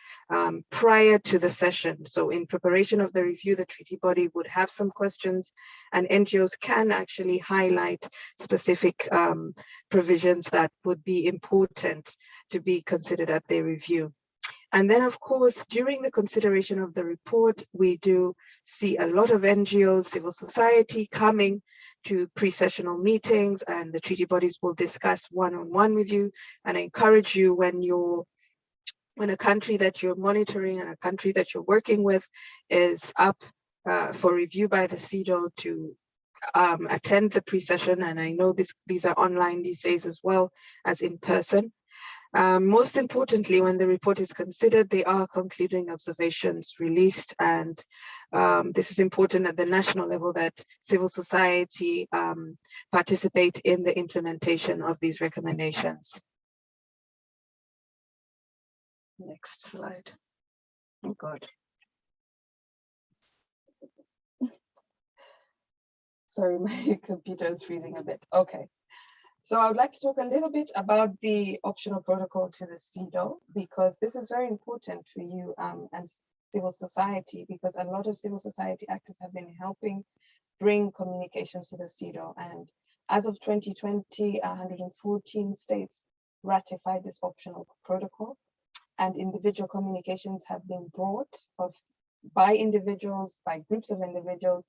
prior to the session. So in preparation of the review, the treaty body would have some questions, and NGOs can actually highlight specific provisions that would be important to be considered at their review. And then, of course, during the consideration of the report, we do see a lot of NGOs, civil society coming to pre-sessional meetings, and the treaty bodies will discuss one-on-one with you. And I encourage you, when a country that you're monitoring and a country that you're working with is up for review by the CEDAW, to attend the pre-session. And I know these are online these days as well as in person. Most importantly, when the report is considered, there are concluding observations released, and this is important at the national level that civil society participate in the implementation of these recommendations. Next slide. Oh God. Sorry, my computer is freezing a bit. Okay. So I would like to talk a little bit about the optional protocol to the CEDAW, because this is very important for you as civil society, because a lot of civil society actors have been helping bring communications to the CEDAW. And as of 2020, 114 states ratified this optional protocol, and individual communications have been brought by individuals, by groups of individuals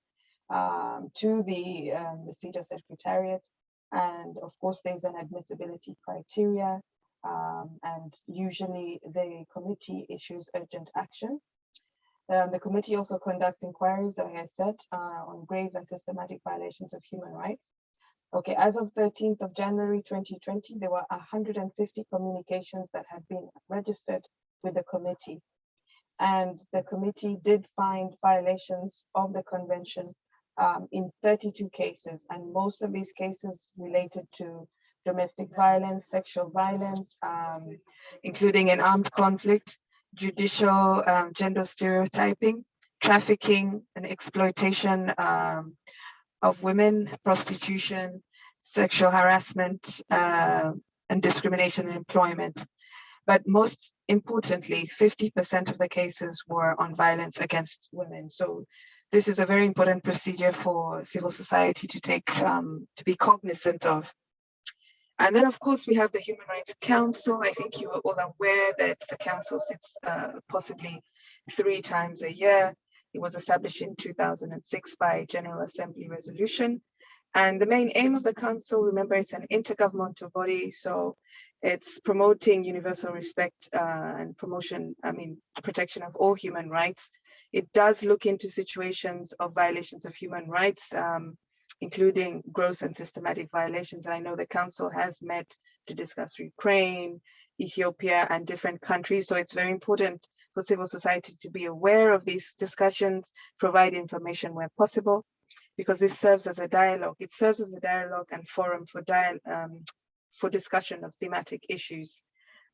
to the CEDAW Secretariat. And of course, there's an admissibility criteria, and usually the committee issues urgent action. The committee also conducts inquiries, like I said, on grave and systematic violations of human rights. Okay, as of 13th of January 2020, there were 150 communications that had been registered with the committee. And the committee did find violations of the convention in 32 cases, and most of these cases related to domestic violence, sexual violence, including an armed conflict, judicial gender stereotyping, trafficking and exploitation of women, prostitution, sexual harassment, and discrimination in employment. But most importantly, 50% of the cases were on violence against women. So this is a very important procedure for civil society to take, to be cognizant of. And then, of course, we have the Human Rights Council. I think you are all aware that the council sits possibly 3 times a year. It was established in 2006 by General Assembly resolution. And the main aim of the council, remember, it's an intergovernmental body, so it's promoting universal respect and protection of all human rights. It does look into situations of violations of human rights, including gross and systematic violations. And I know the council has met to discuss Ukraine, Ethiopia, and different countries. So it's very important for civil society to be aware of these discussions, provide information where possible, because this serves as a dialogue. It serves as a dialogue and forum for discussion of thematic issues.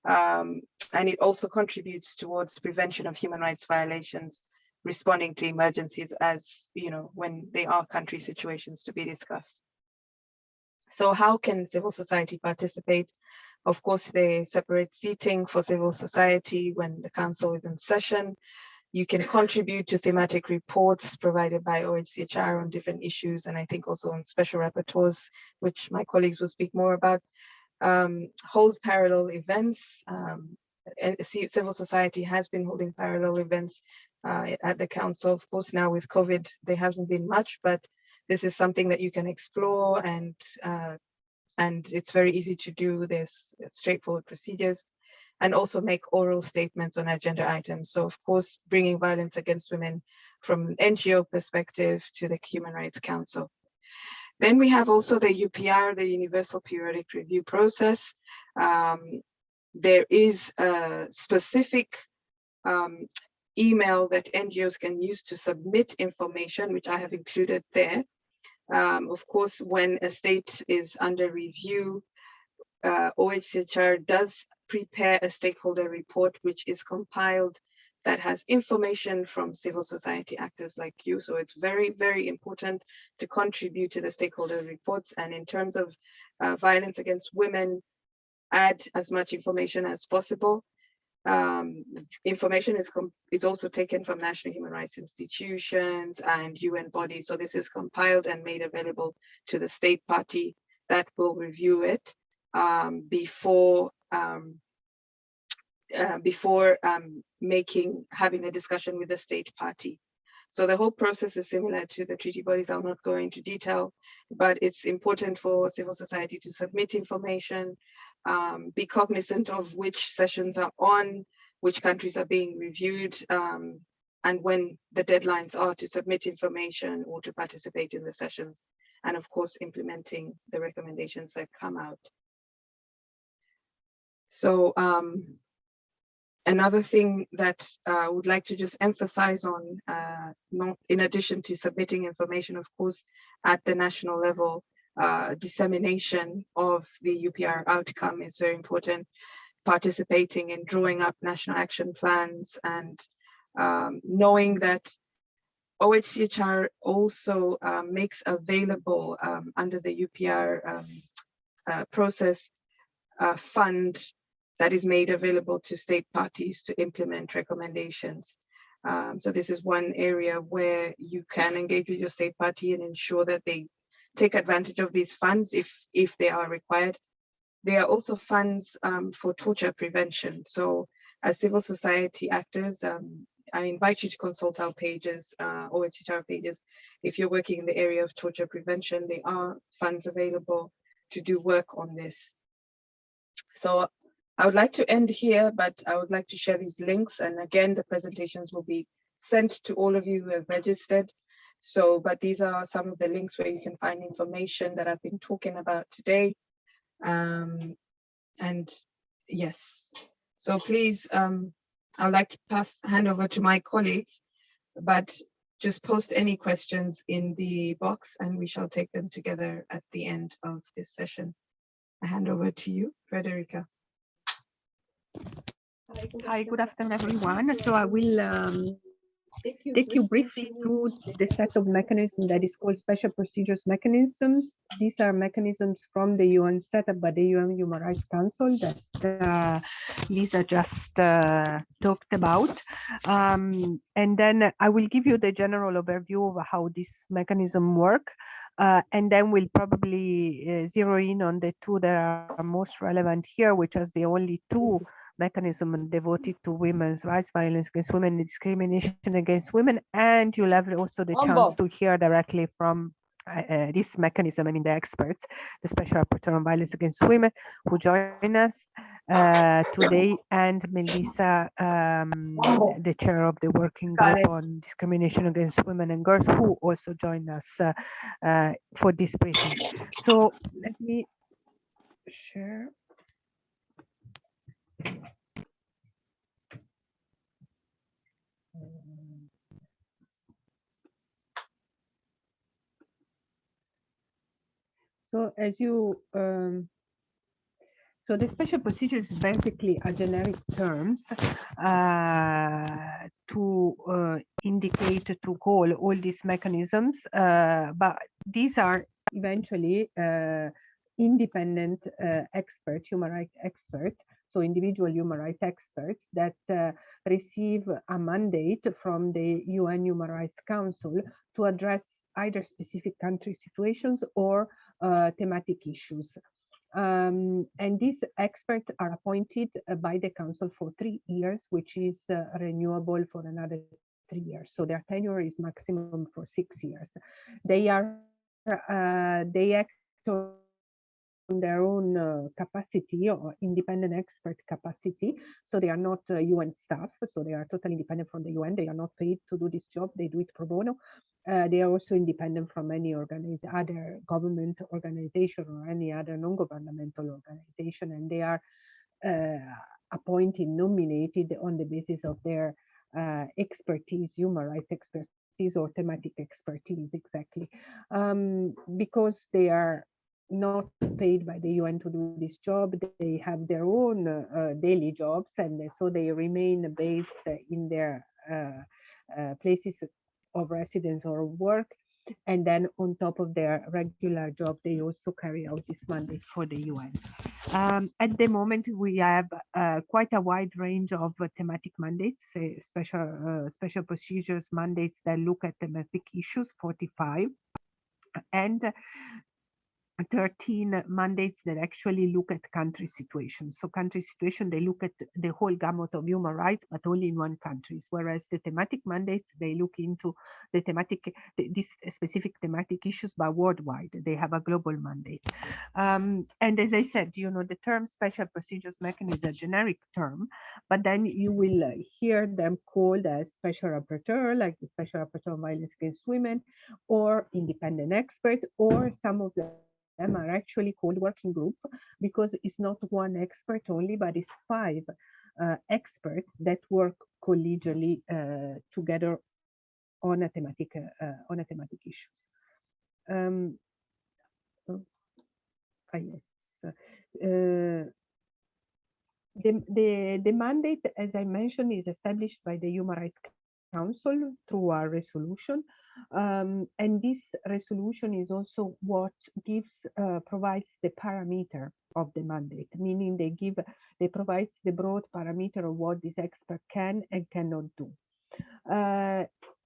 And it also contributes towards prevention of human rights violations, responding to emergencies as, when there are country situations to be discussed. So how can civil society participate? Of course, they separate seating for civil society when the council is in session. You can contribute to thematic reports provided by OHCHR on different issues, and I think also on special rapporteurs, which my colleagues will speak more about. Hold parallel events. Civil society has been holding parallel events at the council. Of course, now with COVID, there hasn't been much, but this is something that you can explore, and it's very easy to do. There's straightforward procedures, and also make oral statements on agenda items. So of course, bringing violence against women from an NGO perspective to the Human Rights Council. Then we have also the UPR, the Universal Periodic Review process. There is a specific email that NGOs can use to submit information, which I have included there. Of course, when a state is under review, OHCHR does prepare a stakeholder report, which is compiled, that has information from civil society actors like you. So it's very, very important to contribute to the stakeholder reports. And in terms of violence against women, add as much information as possible. Information is also taken from national human rights institutions and UN bodies. So this is compiled and made available to the state party that will review it before having a discussion with the state party. So the whole process is similar to the treaty bodies. I'll not go into detail, but it's important for civil society to submit information, be cognizant of which sessions are on, which countries are being reviewed, and when the deadlines are to submit information or to participate in the sessions, and of course, implementing the recommendations that come out. So another thing that I would like to just emphasize on, in addition to submitting information, of course, at the national level, dissemination of the UPR outcome is very important. Participating in drawing up national action plans and knowing that OHCHR also makes available under the UPR process a fund that is made available to state parties to implement recommendations. So this is one area where you can engage with your state party and ensure that they take advantage of these funds if they are required. There are also funds for torture prevention. So as civil society actors, I invite you to consult our pages, OHCHR pages. If you're working in the area of torture prevention, there are funds available to do work on this. So I would like to end here, but I would like to share these links. And again, the presentations will be sent to all of you who have registered. So, but these are some of the links where you can find information that I've been talking about today. And yes, so please, I'd like to hand over to my colleagues, but just post any questions in the box and we shall take them together at the end of this session. I hand over to you, Frederica. Hi, good afternoon, everyone. So I will take you briefly through the set of mechanisms that is called special procedures mechanisms. These are mechanisms from the UN set up by the UN Human Rights Council that Lisa just talked about. And then I will give you the general overview of how this mechanism work. And then we'll probably zero in on the two that are most relevant here, which is the only two mechanism devoted to women's rights, violence against women, and discrimination against women. And you'll have also the chance to hear directly from this mechanism and in the experts, the Special Rapporteur on Violence Against Women, who join us today, and Melissa, the chair of the working group on discrimination against women and girls, who also join us for this briefing. So let me share. So as you, so the special procedure is basically a generic terms to indicate, to call all these mechanisms, but these are eventually independent experts, human rights experts, so individual human rights experts that receive a mandate from the UN Human Rights Council to address either specific country situations or thematic issues. And these experts are appointed by the Council for 3 years, which is renewable for another 3 years. So their tenure is maximum for 6 years. They act on their own capacity or independent expert capacity. So they are not UN staff. So they are totally independent from the UN. They are not paid to do this job. They do it pro bono. They are also independent from any other government organization or any other non-governmental organization. And they are appointed, nominated on the basis of their expertise, human rights expertise or thematic expertise, exactly. Because they are not paid by the UN to do this job, they have their own daily jobs, and so they remain based in their places of residence or work. And then on top of their regular job, they also carry out this mandate for the UN. At the moment, we have quite a wide range of thematic mandates, special procedures mandates that look at thematic issues, 45, and 13 mandates that actually look at country situations. So country situation, they look at the whole gamut of human rights, but only in one country. Whereas the thematic mandates, they look into the these specific thematic issues, but worldwide. They have a global mandate. And as I said, the term special procedures mechanism is a generic term, but then you will hear them called as special rapporteur, like the Special Rapporteur on Violence Against Women, or independent expert, or some of them are actually called working group, because it's not one expert only, but it's 5 experts that work collegially together on a thematic issues. The mandate, as I mentioned, is established by the Human Rights Council through our resolution. And this resolution is also what provides the parameter of the mandate, meaning they provides the broad parameter of what this expert can and cannot do.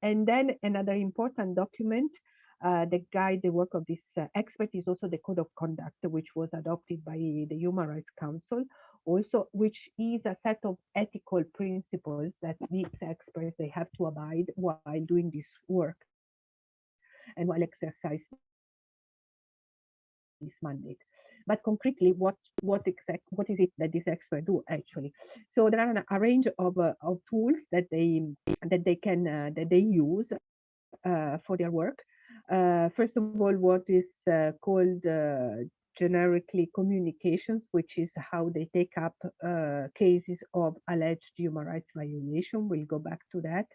And then another important document that guide the work of this expert is also the code of conduct, which was adopted by the Human Rights Council, also, which is a set of ethical principles that these experts, they have to abide while doing this work and while exercising this mandate. But concretely, what is it that this expert do actually? So there are a range of tools that they use for their work. First of all, what is called generically communications, which is how they take up cases of alleged human rights violation. We'll go back to that.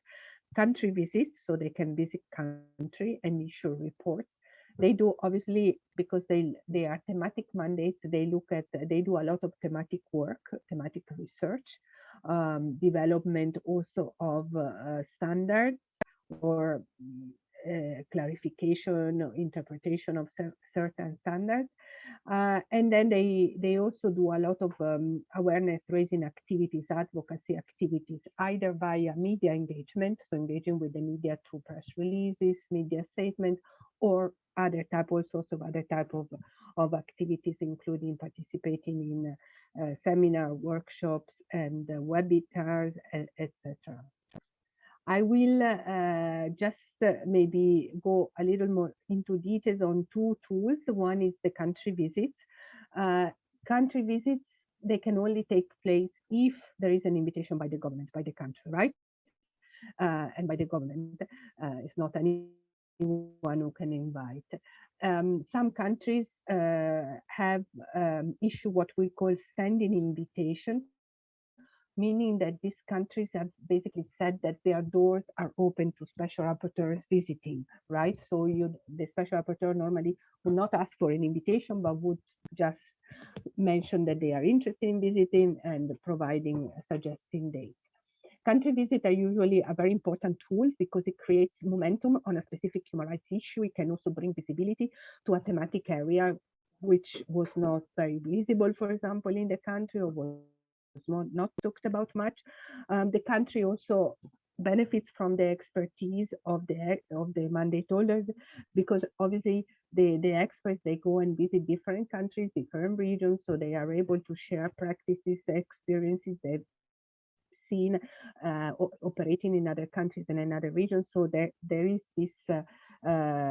Country visits, so they can visit country and issue reports. They do, obviously, because they are thematic mandates, they do a lot of thematic work, thematic research, development also of standards or clarification or interpretation of certain standards. And then they also do a lot of awareness raising activities, advocacy activities, either via media engagement, so engaging with the media through press releases, media statements, or other type, all sorts of other type of activities, including participating in seminar, workshops, and webinars, etc. I will just maybe go a little more into details on two tools. One is the country visits. Country visits, they can only take place if there is an invitation by the government, by the country, right? And by the government, it's not anyone who can invite. Some countries have issued what we call standing invitation, meaning that these countries have basically said that their doors are open to special rapporteurs visiting, right? So the special rapporteur normally would not ask for an invitation, but would just mention that they are interested in visiting and suggesting dates. Country visits are usually a very important tool because it creates momentum on a specific human rights issue. It can also bring visibility to a thematic area which was not very visible, for example, in the country, or was not talked about much. The country also benefits from the expertise of the mandate holders, because obviously the experts, they go and visit different countries, different regions, so they are able to share practices, experiences they've seen operating in other countries and in other regions. So there is this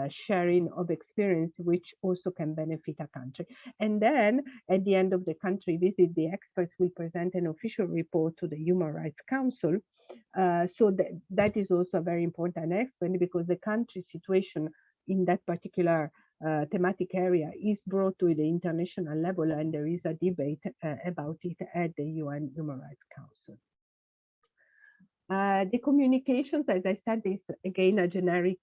sharing of experience, which also can benefit a country. And then at the end of the country visit, the experts will present an official report to the Human Rights Council. So that is also a very important aspect, because the country situation in that particular thematic area is brought to the international level, and there is a debate about it at the UN Human Rights Council. The communications, as I said, is again a generic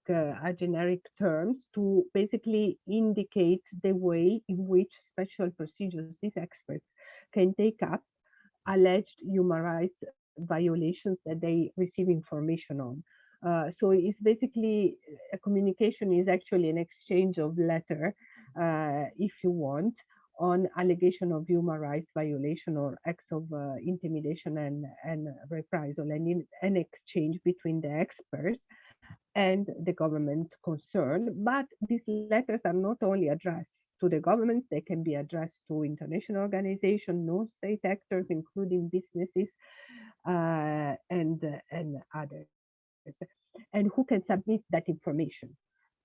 terms to basically indicate the way in which special procedures, these experts can take up alleged human rights violations that they receive information on. So it's basically, a communication is actually an exchange of letter, if you want, on allegation of human rights violation or acts of intimidation and reprisal, and in an exchange between the experts and the government concerned. But these letters are not only addressed to the government, they can be addressed to international organizations, non-state actors, including businesses and others. And who can submit that information?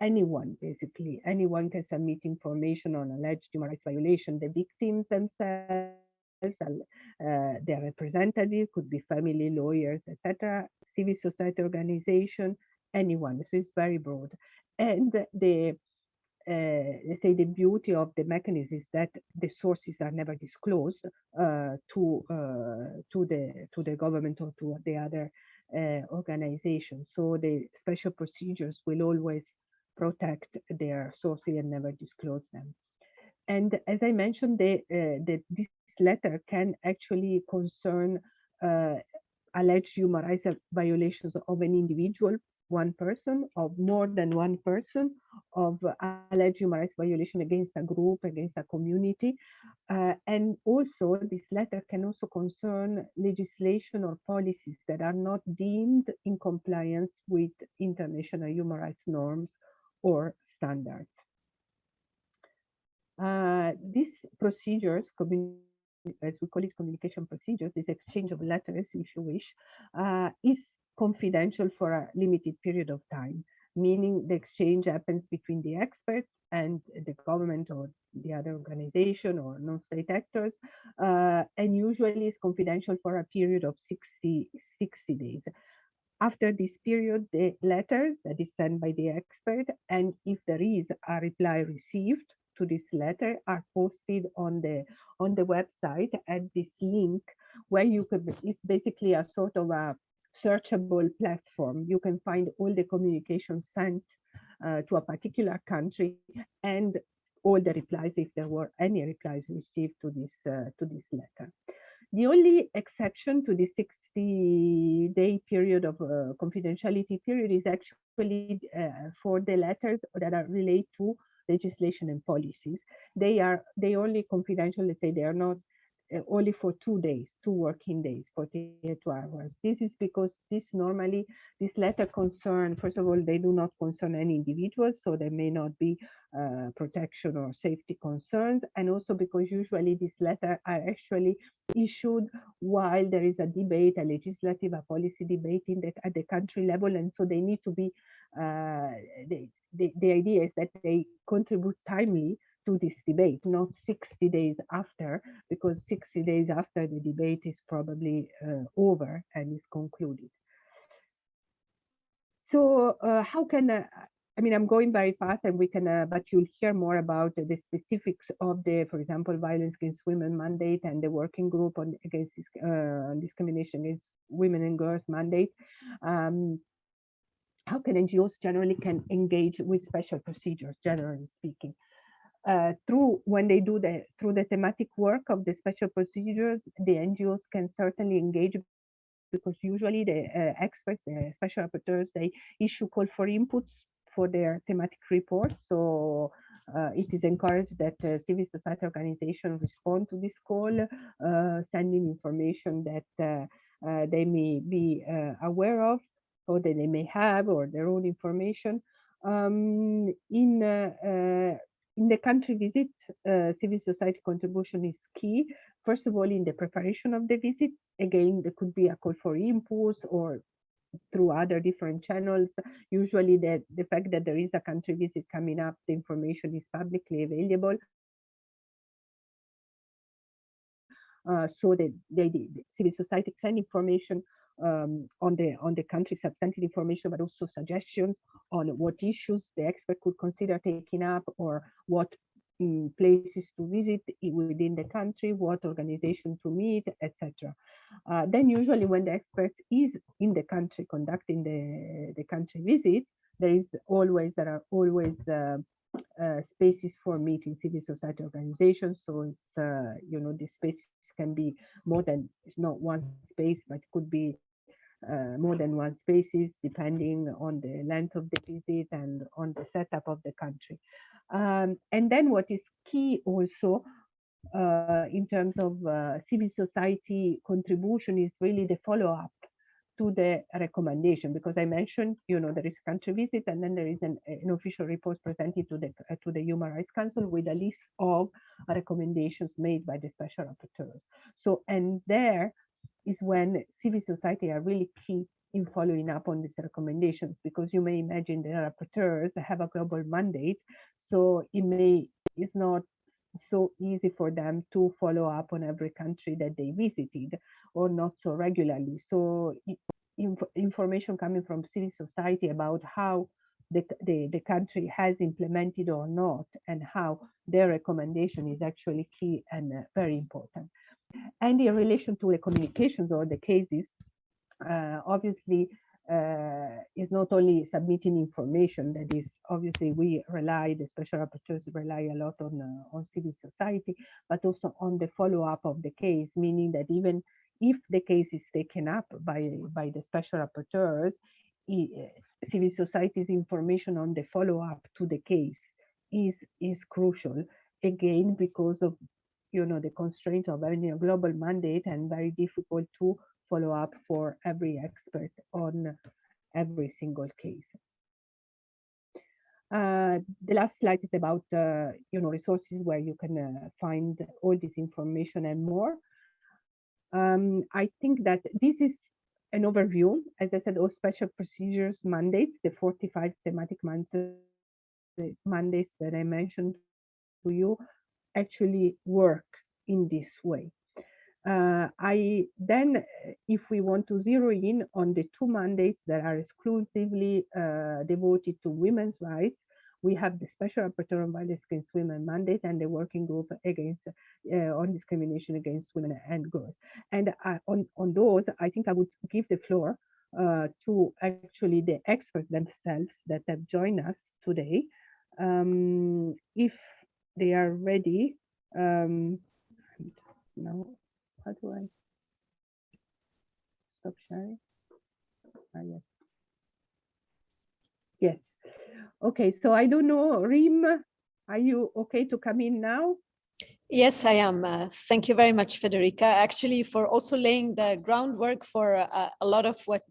Anyone, basically. Anyone can submit information on alleged human rights violation. The victims themselves, their representatives, could be family, lawyers, etc., civil society organization, anyone. So it's very broad. And let's say the beauty of the mechanism is that the sources are never disclosed to the government or to the other organizations. So the special procedures will always protect their sources and never disclose them. And as I mentioned, this letter can actually concern alleged human rights violations of an individual, one person, of more than one person, of alleged human rights violation against a group, against a community. And also this letter can also concern legislation or policies that are not deemed in compliance with international human rights norms or standards. These procedures, as we call it, communication procedures, this exchange of letters, if you wish, is confidential for a limited period of time, meaning the exchange happens between the experts and the government or the other organization or non-state actors, and usually is confidential for a period of 60 days. After this period, the letters that is sent by the expert, and if there is a reply received to this letter, are posted on the website at this link, where you could, it's basically a sort of a searchable platform. You can find all the communications sent to a particular country and all the replies, if there were any replies received to this letter. The only exception to the 60-day period of confidentiality period is actually for the letters that are related to legislation and policies. They only confidential, let's say they are not only for 2 days, 2 working days, 48 hours. This is because this letter concern, first of all, they do not concern any individuals, so there may not be protection or safety concerns, and also because usually these letters are actually issued while there is a debate, a legislative, a policy debate at the country level, and so they need to be, the idea is that they contribute timely to this debate, not 60 days after, because 60 days after the debate is probably over and is concluded. So how can, I mean, I'm going very fast and we can, but you'll hear more about the specifics of the, for example, violence against women mandate and the working group on against discrimination against women and girls mandate. How can NGOs generally can engage with special procedures, generally speaking? When they do through the thematic work of the special procedures, the NGOs can certainly engage, because usually the experts, the special rapporteurs, they issue call for inputs for their thematic reports. So it is encouraged that civil society organizations respond to this call, sending information that they may be aware of, or that they may have, or their own information. In the country visit, civil society contribution is key. First of all, in the preparation of the visit, again, there could be a call for inputs or through other different channels. Usually the fact that there is a country visit coming up, the information is publicly available. So the civil society send information on the country, substantive information, but also suggestions on what issues the expert could consider taking up, or what places to visit within the country, what organization to meet, etc. Then usually when the expert is in the country conducting the country visit, there are always spaces for meeting civil society organizations. So it's the spaces can be more than, it's not one space, but it could be more than one spaces, depending on the length of the visit and on the setup of the country. And then what is key also in terms of civil society contribution is really the follow-up to the recommendation, because I mentioned, there is a country visit, and then there is an official report presented to the Human Rights Council with a list of recommendations made by the special rapporteurs. So, and there is when civil society are really key in following up on these recommendations, because you may imagine the rapporteurs have a global mandate, so it's not so easy for them to follow up on every country that they visited, or not so regularly. So information coming from civil society about how the country has implemented or not, and how their recommendation is actually key and very important. And in relation to the communications or the cases, obviously is not only submitting information, that is obviously the special rapporteurs rely a lot on civil society, but also on the follow-up of the case, meaning that even if the case is taken up by the special rapporteurs, civil society's information on the follow-up to the case is crucial, again, because of the constraint of having a global mandate and very difficult to follow up for every expert on every single case. The last slide is about resources where you can find all this information and more. I think that this is an overview. As I said, all special procedures mandates, the 45 thematic mandates that I mentioned to you, actually work in this way. If we want to zero in on the two mandates that are exclusively devoted to women's rights, we have the Special Rapporteur on Violence Against Women mandate and the Working Group against on Discrimination Against Women and Girls. And on those, I think I would give the floor to actually the experts themselves that have joined us today. If they are ready, now, how do I stop sharing? Yes. Yes. Okay, so I don't know, Rim, are you okay to come in now? Yes, I am. Thank you very much, Federica, actually, for also laying the groundwork for a lot of what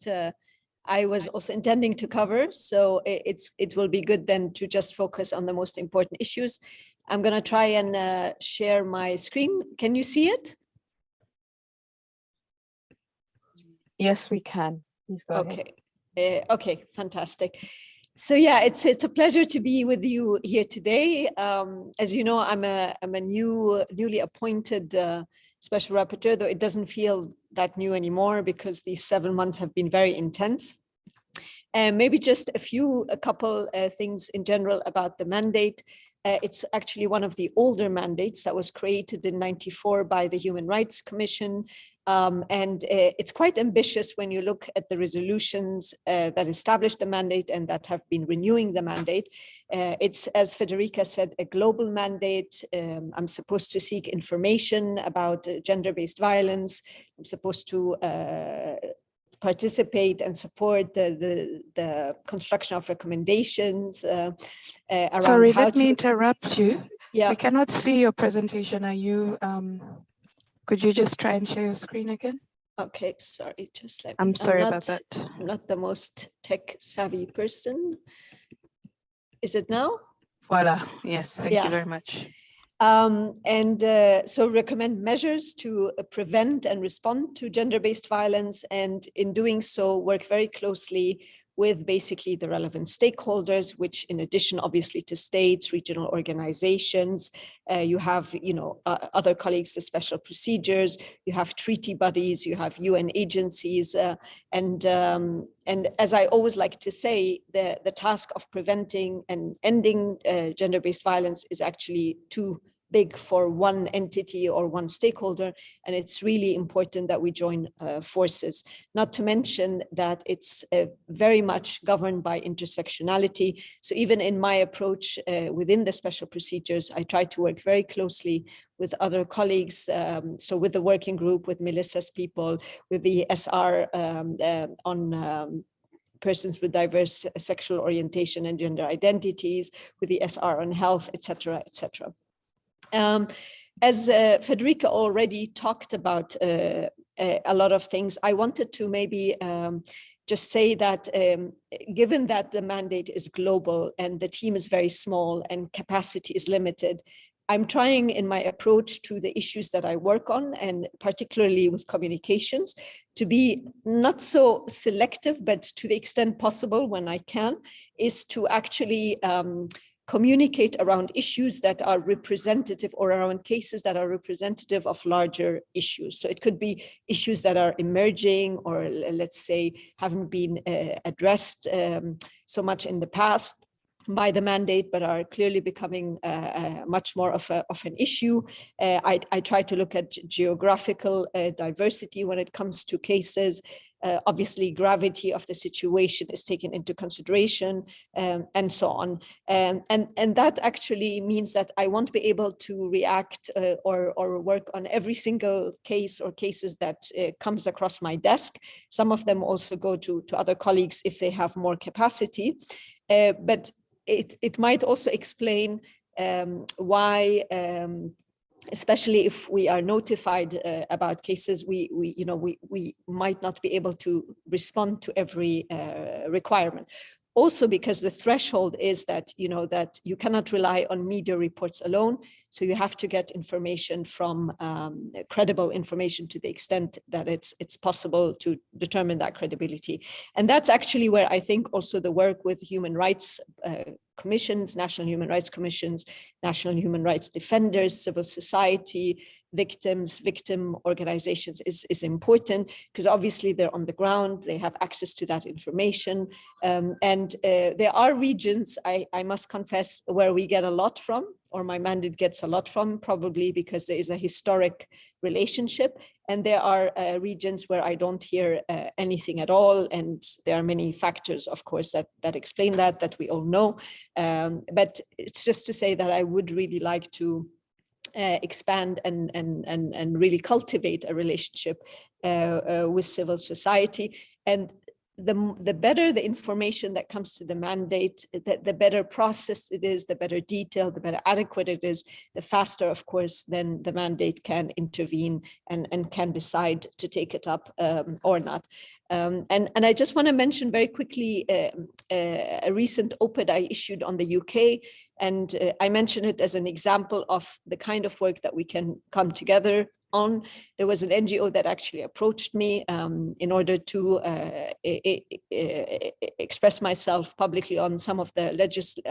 I was also intending to cover. So it will be good then to just focus on the most important issues. I'm going to try and share my screen. Can you see it? Yes, we can. Please go ahead. Okay, fantastic. So yeah, it's a pleasure to be with you here today. As you know, I'm a newly appointed special rapporteur, though it doesn't feel that new anymore because these 7 months have been very intense. And maybe just a couple things in general about the mandate. It's actually one of the older mandates that was created in '94 by the Human Rights Commission. And it's quite ambitious when you look at the resolutions that established the mandate and that have been renewing the mandate. It's, as Federica said, a global mandate. I'm supposed to seek information about gender-based violence. I'm supposed to participate and support the construction of recommendations around. Sorry, let me interrupt you. Yeah. We cannot see your presentation. Are you, could you just try and share your screen again? Okay, sorry, just let me. I'm sorry about that. I'm not the most tech savvy person. Is it now? Voila, yes, thank you very much. So recommend measures to prevent and respond to gender-based violence, and in doing so work very closely with basically the relevant stakeholders, which in addition obviously to states, regional organizations, you have other colleagues, the special procedures, you have treaty bodies, you have UN agencies, and as I always like to say, the task of preventing and ending gender-based violence is actually too big for one entity or one stakeholder, and it's really important that we join forces. Not to mention that it's very much governed by intersectionality. So even in my approach within the special procedures, I try to work very closely with other colleagues, so with the working group, with Melissa's people, with the SR on persons with diverse sexual orientation and gender identities, with the SR on health, etc., etc. As Federica already talked about a lot of things, I wanted to maybe just say that given that the mandate is global and the team is very small and capacity is limited, I'm trying in my approach to the issues that I work on, and particularly with communications, to be not so selective, but to the extent possible when I can, is to actually communicate around issues that are representative or around cases that are representative of larger issues. So it could be issues that are emerging or let's say haven't been addressed so much in the past by the mandate, but are clearly becoming much more of an issue. I try to look at geographical diversity when it comes to cases. obviously gravity of the situation is taken into consideration, and so on. And that actually means that I won't be able to react or work on every single case or cases that comes across my desk. Some of them also go to other colleagues if they have more capacity. But it might also explain why, especially if we are notified about cases, we might not be able to respond to every requirement. Also, because the threshold is that you cannot rely on media reports alone. So you have to get information from credible information to the extent that it's possible to determine that credibility. And that's actually where I think also the work with human rights commissions, national human rights commissions, national human rights defenders, civil society, victim organizations is important, because obviously they're on the ground, they have access to that information. And there are regions, I must confess, where we get a lot from, or my mandate gets a lot from, probably because there is a historic relationship. And there are regions where I don't hear anything at all. And there are many factors, of course, that explain that we all know. But it's just to say that I would really like to expand and really cultivate a relationship with civil society. And the better the information that comes to the mandate, the better processed it is, the better detailed, the better adequate it is, the faster, of course, then the mandate can intervene and can decide to take it up or not. And I just want to mention very quickly a recent op-ed I issued on the UK. And I mention it as an example of the kind of work that we can come together on. There was an NGO that actually approached me in order to express myself publicly on some of the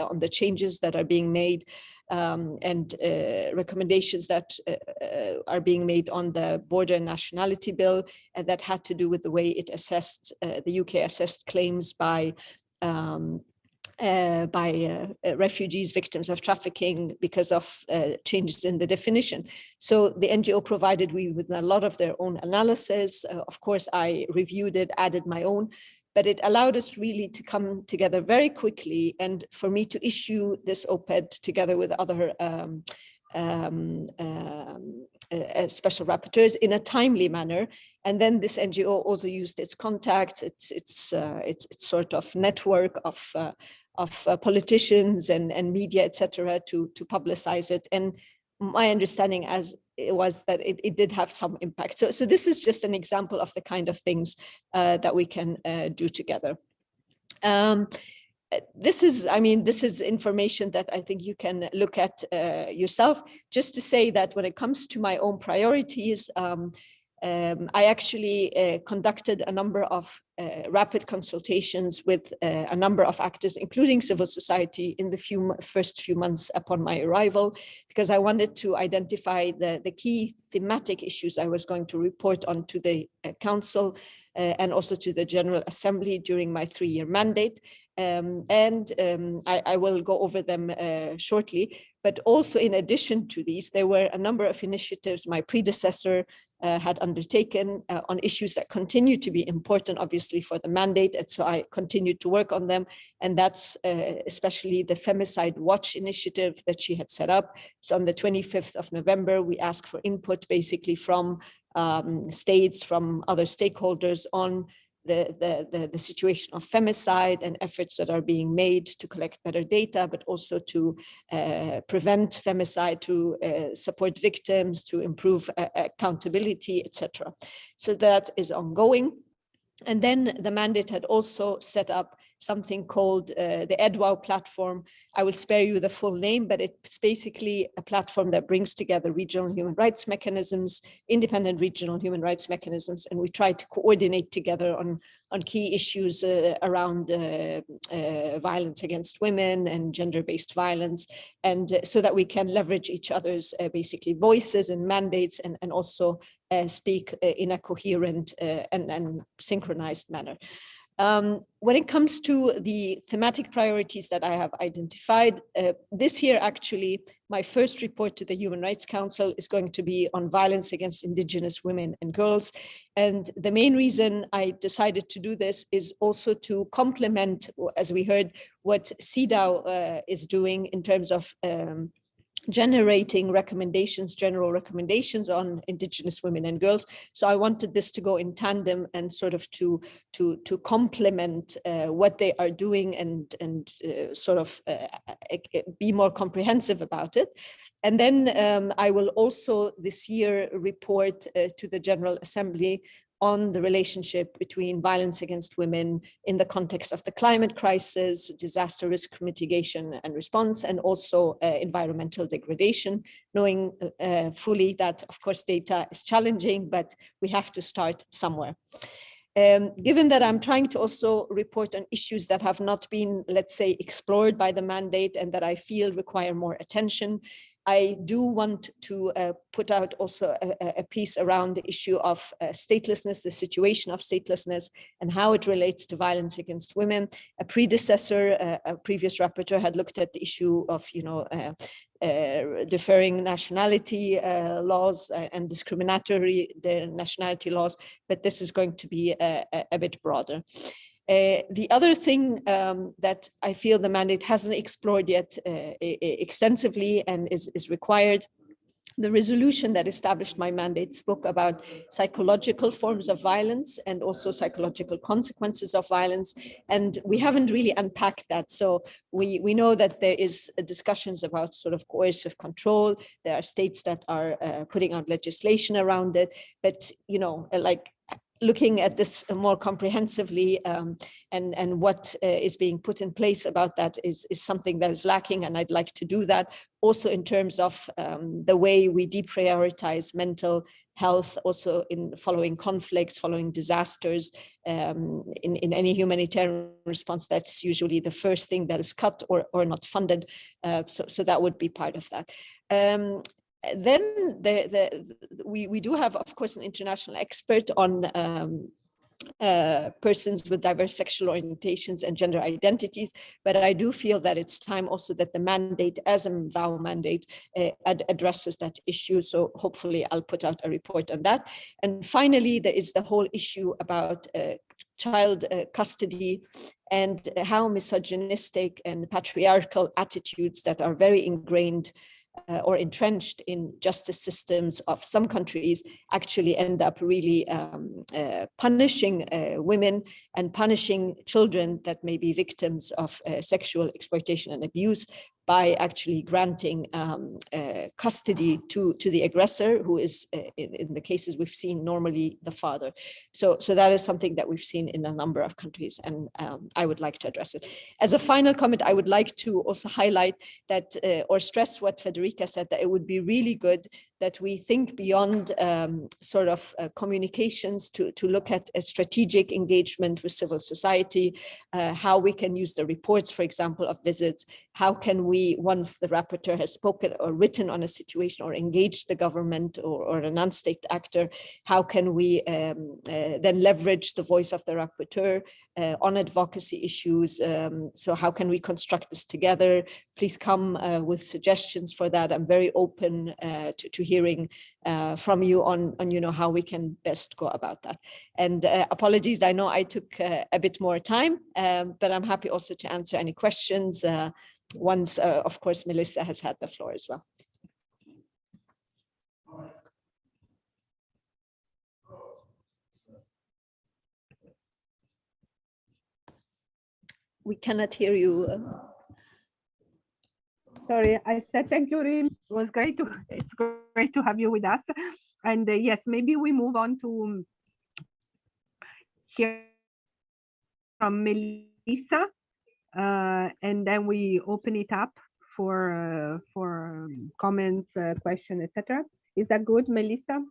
on the changes that are being made and recommendations that are being made on the border and nationality bill, and that had to do with the way it assessed, the UK assessed claims by refugees, victims of trafficking, because of changes in the definition. So the NGO provided me with a lot of their own analysis. Of course, I reviewed it, added my own, but it allowed us really to come together very quickly, and for me to issue this op-ed together with other special rapporteurs in a timely manner. And then this NGO also used its contacts, its sort of network of politicians and media, etc., to publicize it. And my understanding was that it did have some impact. So this is just an example of the kind of things that we can do together. This is information that I think you can look at yourself. Just to say that when it comes to my own priorities, I actually conducted a number of rapid consultations with a number of actors, including civil society, in the first few months upon my arrival, because I wanted to identify the key thematic issues I was going to report on to the Council and also to the General Assembly during my 3-year mandate. I will go over them shortly. But also, in addition to these, there were a number of initiatives my predecessor had undertaken on issues that continue to be important, obviously, for the mandate. And so I continued to work on them. And that's especially the Femicide Watch initiative that she had set up. So on the 25th of November, we asked for input basically from states, from other stakeholders on the situation of femicide and efforts that are being made to collect better data, but also to prevent femicide, to support victims, to improve accountability, etc. So that is ongoing. And then the mandate had also set up something called the EDVAW Platform. I will spare you the full name, but it's basically a platform that brings together regional human rights mechanisms, independent regional human rights mechanisms, and we try to coordinate together on key issues around violence against women and gender-based violence, and so that we can leverage each other's basically voices and mandates, and also speak in a coherent and synchronized manner. When it comes to the thematic priorities that I have identified, this year, actually, my first report to the Human Rights Council is going to be on violence against Indigenous women and girls. And the main reason I decided to do this is also to complement, as we heard, what CEDAW is doing in terms of generating recommendations, general recommendations on Indigenous women and girls. So I wanted this to go in tandem and sort of to complement what they are doing and sort of be more comprehensive about it. And then I will also this year report to the General Assembly on the relationship between violence against women in the context of the climate crisis, disaster risk mitigation and response, and also environmental degradation, knowing fully that, of course, data is challenging, but we have to start somewhere. Given that I'm trying to also report on issues that have not been, let's say, explored by the mandate and that I feel require more attention, I do want to put out also a piece around the issue of statelessness, the situation of statelessness, and how it relates to violence against women. A predecessor, a previous rapporteur, had looked at the issue of, deferring nationality laws and discriminatory nationality laws, but this is going to be a bit broader. The other thing that I feel the mandate hasn't explored yet extensively and is required, the resolution that established my mandate spoke about psychological forms of violence and also psychological consequences of violence. And we haven't really unpacked that. So we know that there is discussions about sort of coercive control. There are states that are putting out legislation around it, but, like, looking at this more comprehensively and what is being put in place about that is something that is lacking, and I'd like to do that also in terms of the way we deprioritize mental health, also in following conflicts, following disasters. In any humanitarian response, that's usually the first thing that is cut or not funded. So that would be part of that. Then we do have, of course, an international expert on persons with diverse sexual orientations and gender identities, but I do feel that it's time also that the mandate, as a VAW mandate, addresses that issue. So hopefully I'll put out a report on that. And finally, there is the whole issue about child custody and how misogynistic and patriarchal attitudes that are very ingrained or entrenched in justice systems of some countries actually end up really punishing women and punishing children that may be victims of sexual exploitation and abuse by actually granting custody to the aggressor, who is, in the cases we've seen, normally the father. So that is something that we've seen in a number of countries, and I would like to address it. As a final comment, I would like to also highlight that, or stress what Federica said, that it would be really good that we think beyond sort of communications to look at a strategic engagement with civil society, how we can use the reports, for example, of visits. How can we, once the rapporteur has spoken or written on a situation or engaged the government or a non-state actor, how can we then leverage the voice of the rapporteur on advocacy issues? So how can we construct this together? Please come with suggestions for that. I'm very open to hearing from you on how we can best go about that. And apologies, I know I took a bit more time, but I'm happy also to answer any questions once, of course, Melissa has had the floor as well. We cannot hear you. Sorry, I said thank you, Rim. It's great to have you with us. And yes, maybe we move on to hear from Melissa, and then we open it up for comments, questions, etc. Is that good, Melissa?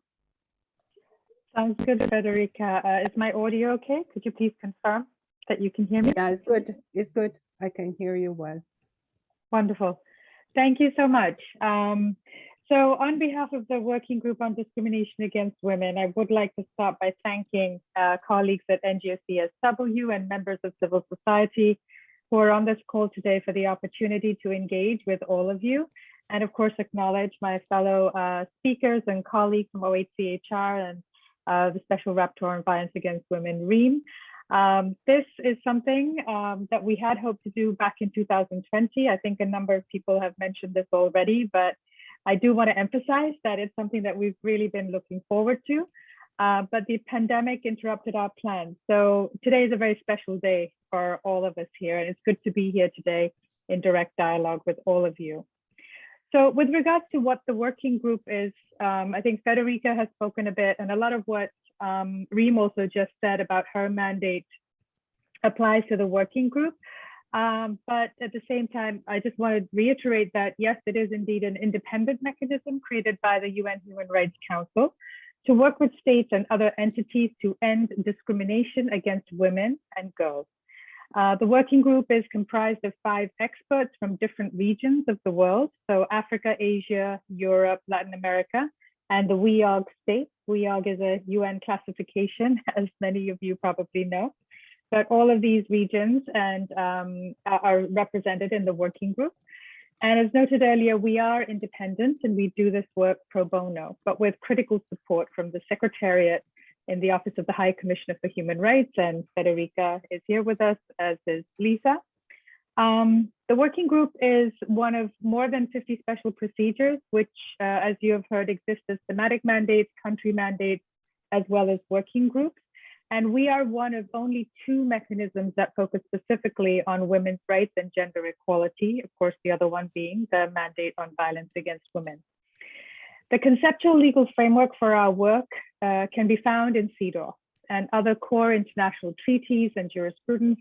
Sounds good, Federica. Is my audio okay? Could you please confirm that you can hear me? Yeah, it's good. It's good. I can hear you well. Wonderful. Thank you so much. So on behalf of the Working Group on Discrimination Against Women, I would like to start by thanking colleagues at NGO CSW and members of civil society who are on this call today for the opportunity to engage with all of you. And of course, acknowledge my fellow speakers and colleagues from OHCHR and the Special Rapporteur on Violence Against Women, REAM. This is something that we had hoped to do back in 2020. I think a number of people have mentioned this already, but I do want to emphasize that it's something that we've really been looking forward to, but the pandemic interrupted our plans. So today is a very special day for all of us here, and it's good to be here today in direct dialogue with all of you. So with regards to what the working group is, I think Federica has spoken a bit, and a lot of what Reem also just said about her mandate applies to the working group. But at the same time, I just want to reiterate that, yes, it is indeed an independent mechanism created by the UN Human Rights Council to work with states and other entities to end discrimination against women and girls. The working group is comprised of 5 experts from different regions of the world, so Africa, Asia, Europe, Latin America, and the WGDAW states. WGDAW is a UN classification, as many of you probably know. But all of these regions and are represented in the working group. And as noted earlier, we are independent and we do this work pro bono, but with critical support from the Secretariat in the Office of the High Commissioner for Human Rights, and Federica is here with us, as is Lisa. The working group is one of more than 50 special procedures, which, as you have heard, exist as thematic mandates, country mandates, as well as working groups. And we are one of only 2 mechanisms that focus specifically on women's rights and gender equality, of course, the other one being the mandate on violence against women. The conceptual legal framework for our work can be found in CEDAW and other core international treaties and jurisprudence.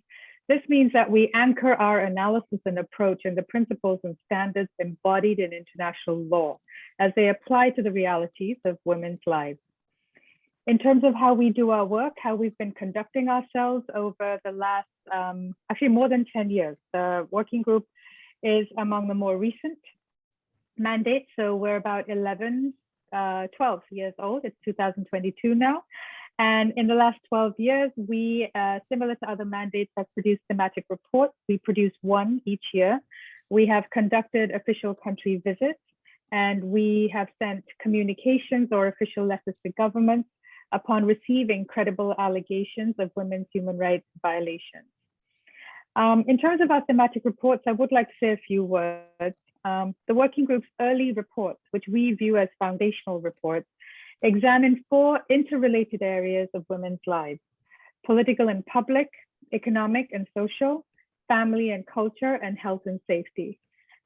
This means that we anchor our analysis and approach in the principles and standards embodied in international law as they apply to the realities of women's lives. In terms of how we do our work, how we've been conducting ourselves over the last, actually more than 10 years. The working group is among the more recent mandates. So we're about 12 years old. It's 2022 now. And in the last 12 years, we, similar to other mandates, have produced thematic reports. We produce one each year. We have conducted official country visits, and we have sent communications or official letters to governments upon receiving credible allegations of women's human rights violations. In terms of our thematic reports, I would like to say a few words. The working group's early reports, which we view as foundational reports, examine 4 interrelated areas of women's lives: political and public, economic and social, family and culture, and health and safety.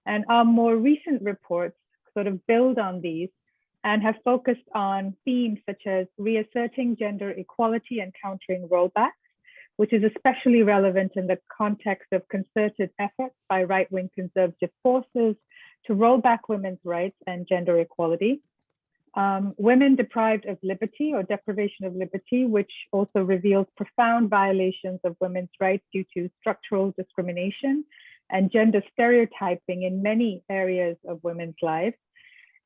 And our more recent reports sort of build on these and have focused on themes such as reasserting gender equality and countering rollbacks, which is especially relevant in the context of concerted efforts by right-wing conservative forces to roll back women's rights and gender equality. Women deprived of liberty or deprivation of liberty, which also reveals profound violations of women's rights due to structural discrimination and gender stereotyping in many areas of women's lives.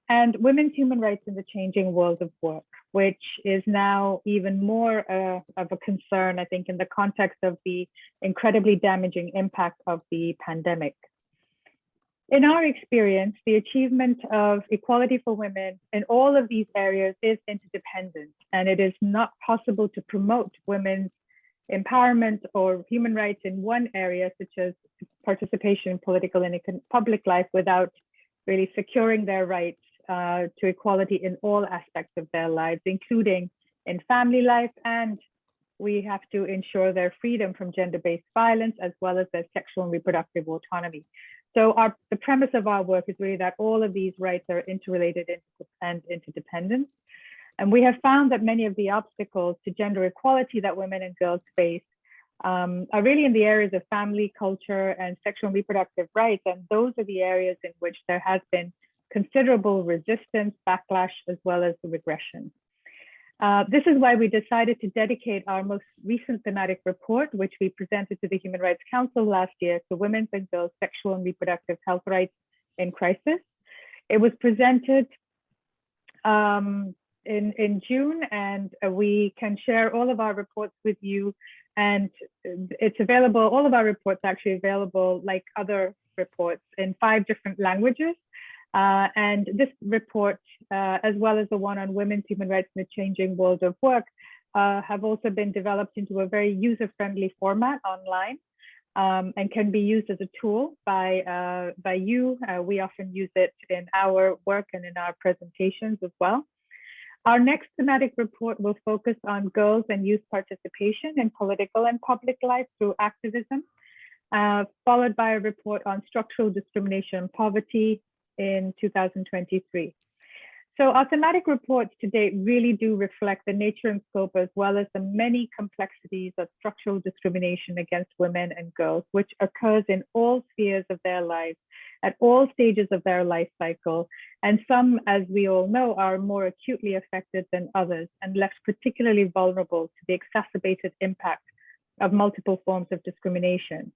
And women's human rights in the changing world of work, which is now even more of a concern, I think, in the context of the incredibly damaging impact of the pandemic. In our experience, the achievement of equality for women in all of these areas is interdependent, and it is not possible to promote women's empowerment or human rights in one area, such as participation in political and public life, without really securing their rights to equality in all aspects of their lives, including in family life, and we have to ensure their freedom from gender-based violence, as well as their sexual and reproductive autonomy. So the premise of our work is really that all of these rights are interrelated and interdependent. And we have found that many of the obstacles to gender equality that women and girls face are really in the areas of family, culture, and sexual and reproductive rights. And those are the areas in which there has been considerable resistance, backlash, as well as regression. This is why we decided to dedicate our most recent thematic report, which we presented to the Human Rights Council last year, to women's and girls' sexual and reproductive health rights in crisis. It was presented in June, and we can share all of our reports with you. And it's available, all of our reports actually available like other reports in 5 different languages. And this report, as well as the one on women's human rights in the changing world of work, have also been developed into a very user-friendly format online, and can be used as a tool by you. We often use it in our work and in our presentations as well. Our next thematic report will focus on girls and youth participation in political and public life through activism, followed by a report on structural discrimination and poverty in 2023. So our thematic reports to date really do reflect the nature and scope, as well as the many complexities of structural discrimination against women and girls, which occurs in all spheres of their lives, at all stages of their life cycle. And some, as we all know, are more acutely affected than others and left particularly vulnerable to the exacerbated impact of multiple forms of discrimination.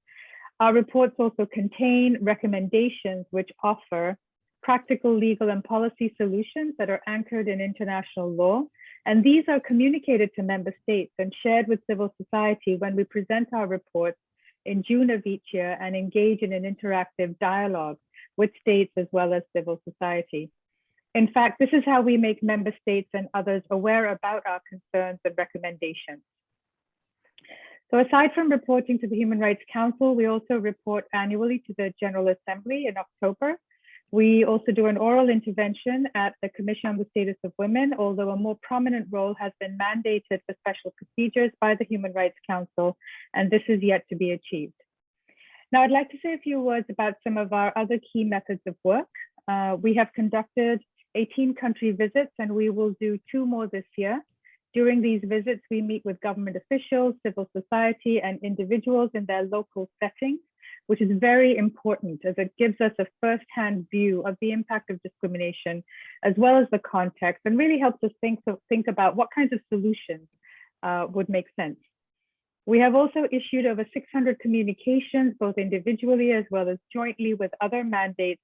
Our reports also contain recommendations which offer practical legal and policy solutions that are anchored in international law. And these are communicated to member states and shared with civil society when we present our reports in June of each year and engage in an interactive dialogue with states as well as civil society. In fact, this is how we make member states and others aware about our concerns and recommendations. So aside from reporting to the Human Rights Council, we also report annually to the General Assembly in October. We also do an oral intervention at the Commission on the Status of Women, although a more prominent role has been mandated for special procedures by the Human Rights Council, and this is yet to be achieved. Now, I'd like to say a few words about some of our other key methods of work. We have conducted 18 country visits, and we will do 2 more this year. During these visits, we meet with government officials, civil society, and individuals in their local settings, which is very important as it gives us a first-hand view of the impact of discrimination, as well as the context, and really helps us think about what kinds of solutions would make sense. We have also issued over 600 communications, both individually as well as jointly with other mandates,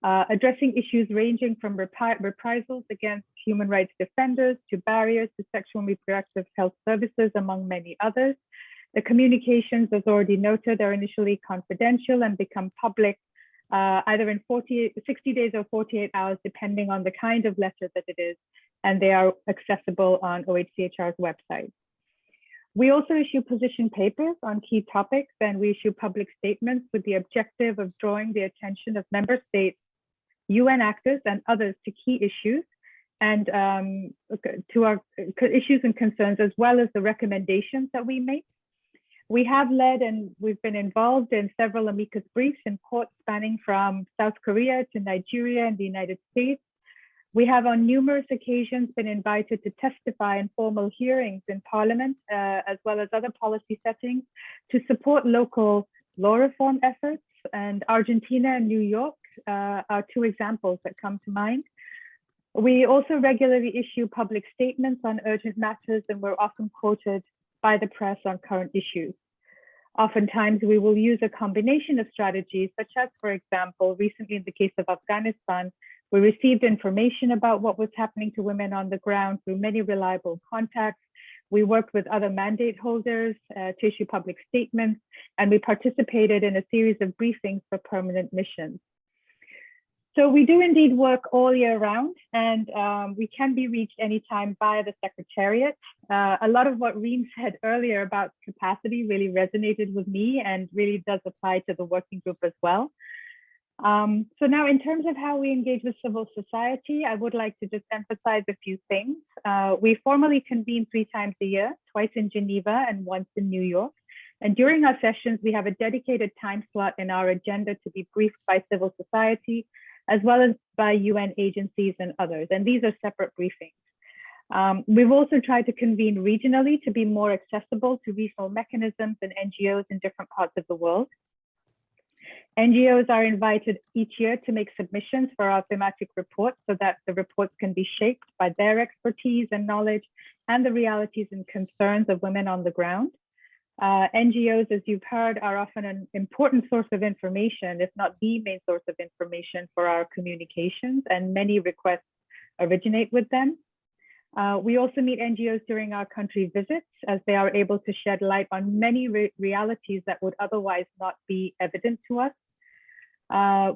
addressing issues ranging from reprisals against human rights defenders to barriers to sexual and reproductive health services, among many others. The communications, as already noted, are initially confidential and become public either in 60 days or 48 hours, depending on the kind of letter that it is, and they are accessible on OHCHR's website. We also issue position papers on key topics, and we issue public statements with the objective of drawing the attention of member states, UN actors, and others to key issues and to our issues and concerns, as well as the recommendations that we make. We have led and we've been involved in several amicus briefs in courts spanning from South Korea to Nigeria and the United States. We have on numerous occasions been invited to testify in formal hearings in Parliament, as well as other policy settings, to support local law reform efforts. And Argentina and New York are 2 examples that come to mind. We also regularly issue public statements on urgent matters, and we're often quoted by the press on current issues. Oftentimes, we will use a combination of strategies, such as, for example, recently in the case of Afghanistan, we received information about what was happening to women on the ground through many reliable contacts. We worked with other mandate holders to issue public statements, and we participated in a series of briefings for permanent missions. So we do indeed work all year round, and we can be reached anytime via the Secretariat. A lot of what Reem said earlier about capacity really resonated with me and really does apply to the working group as well. So now in terms of how we engage with civil society, I would like to just emphasize a few things. We formally convene 3 times a year, twice in Geneva and once in New York. And during our sessions, we have a dedicated time slot in our agenda to be briefed by civil society, as well as by UN agencies and others. And these are separate briefings. We've also tried to convene regionally to be more accessible to regional mechanisms and NGOs in different parts of the world. NGOs are invited each year to make submissions for our thematic reports so that the reports can be shaped by their expertise and knowledge and the realities and concerns of women on the ground. NGOs, as you've heard, are often an important source of information, if not the main source of information for our communications, and many requests originate with them. We also meet NGOs during our country visits, as they are able to shed light on many realities that would otherwise not be evident to us.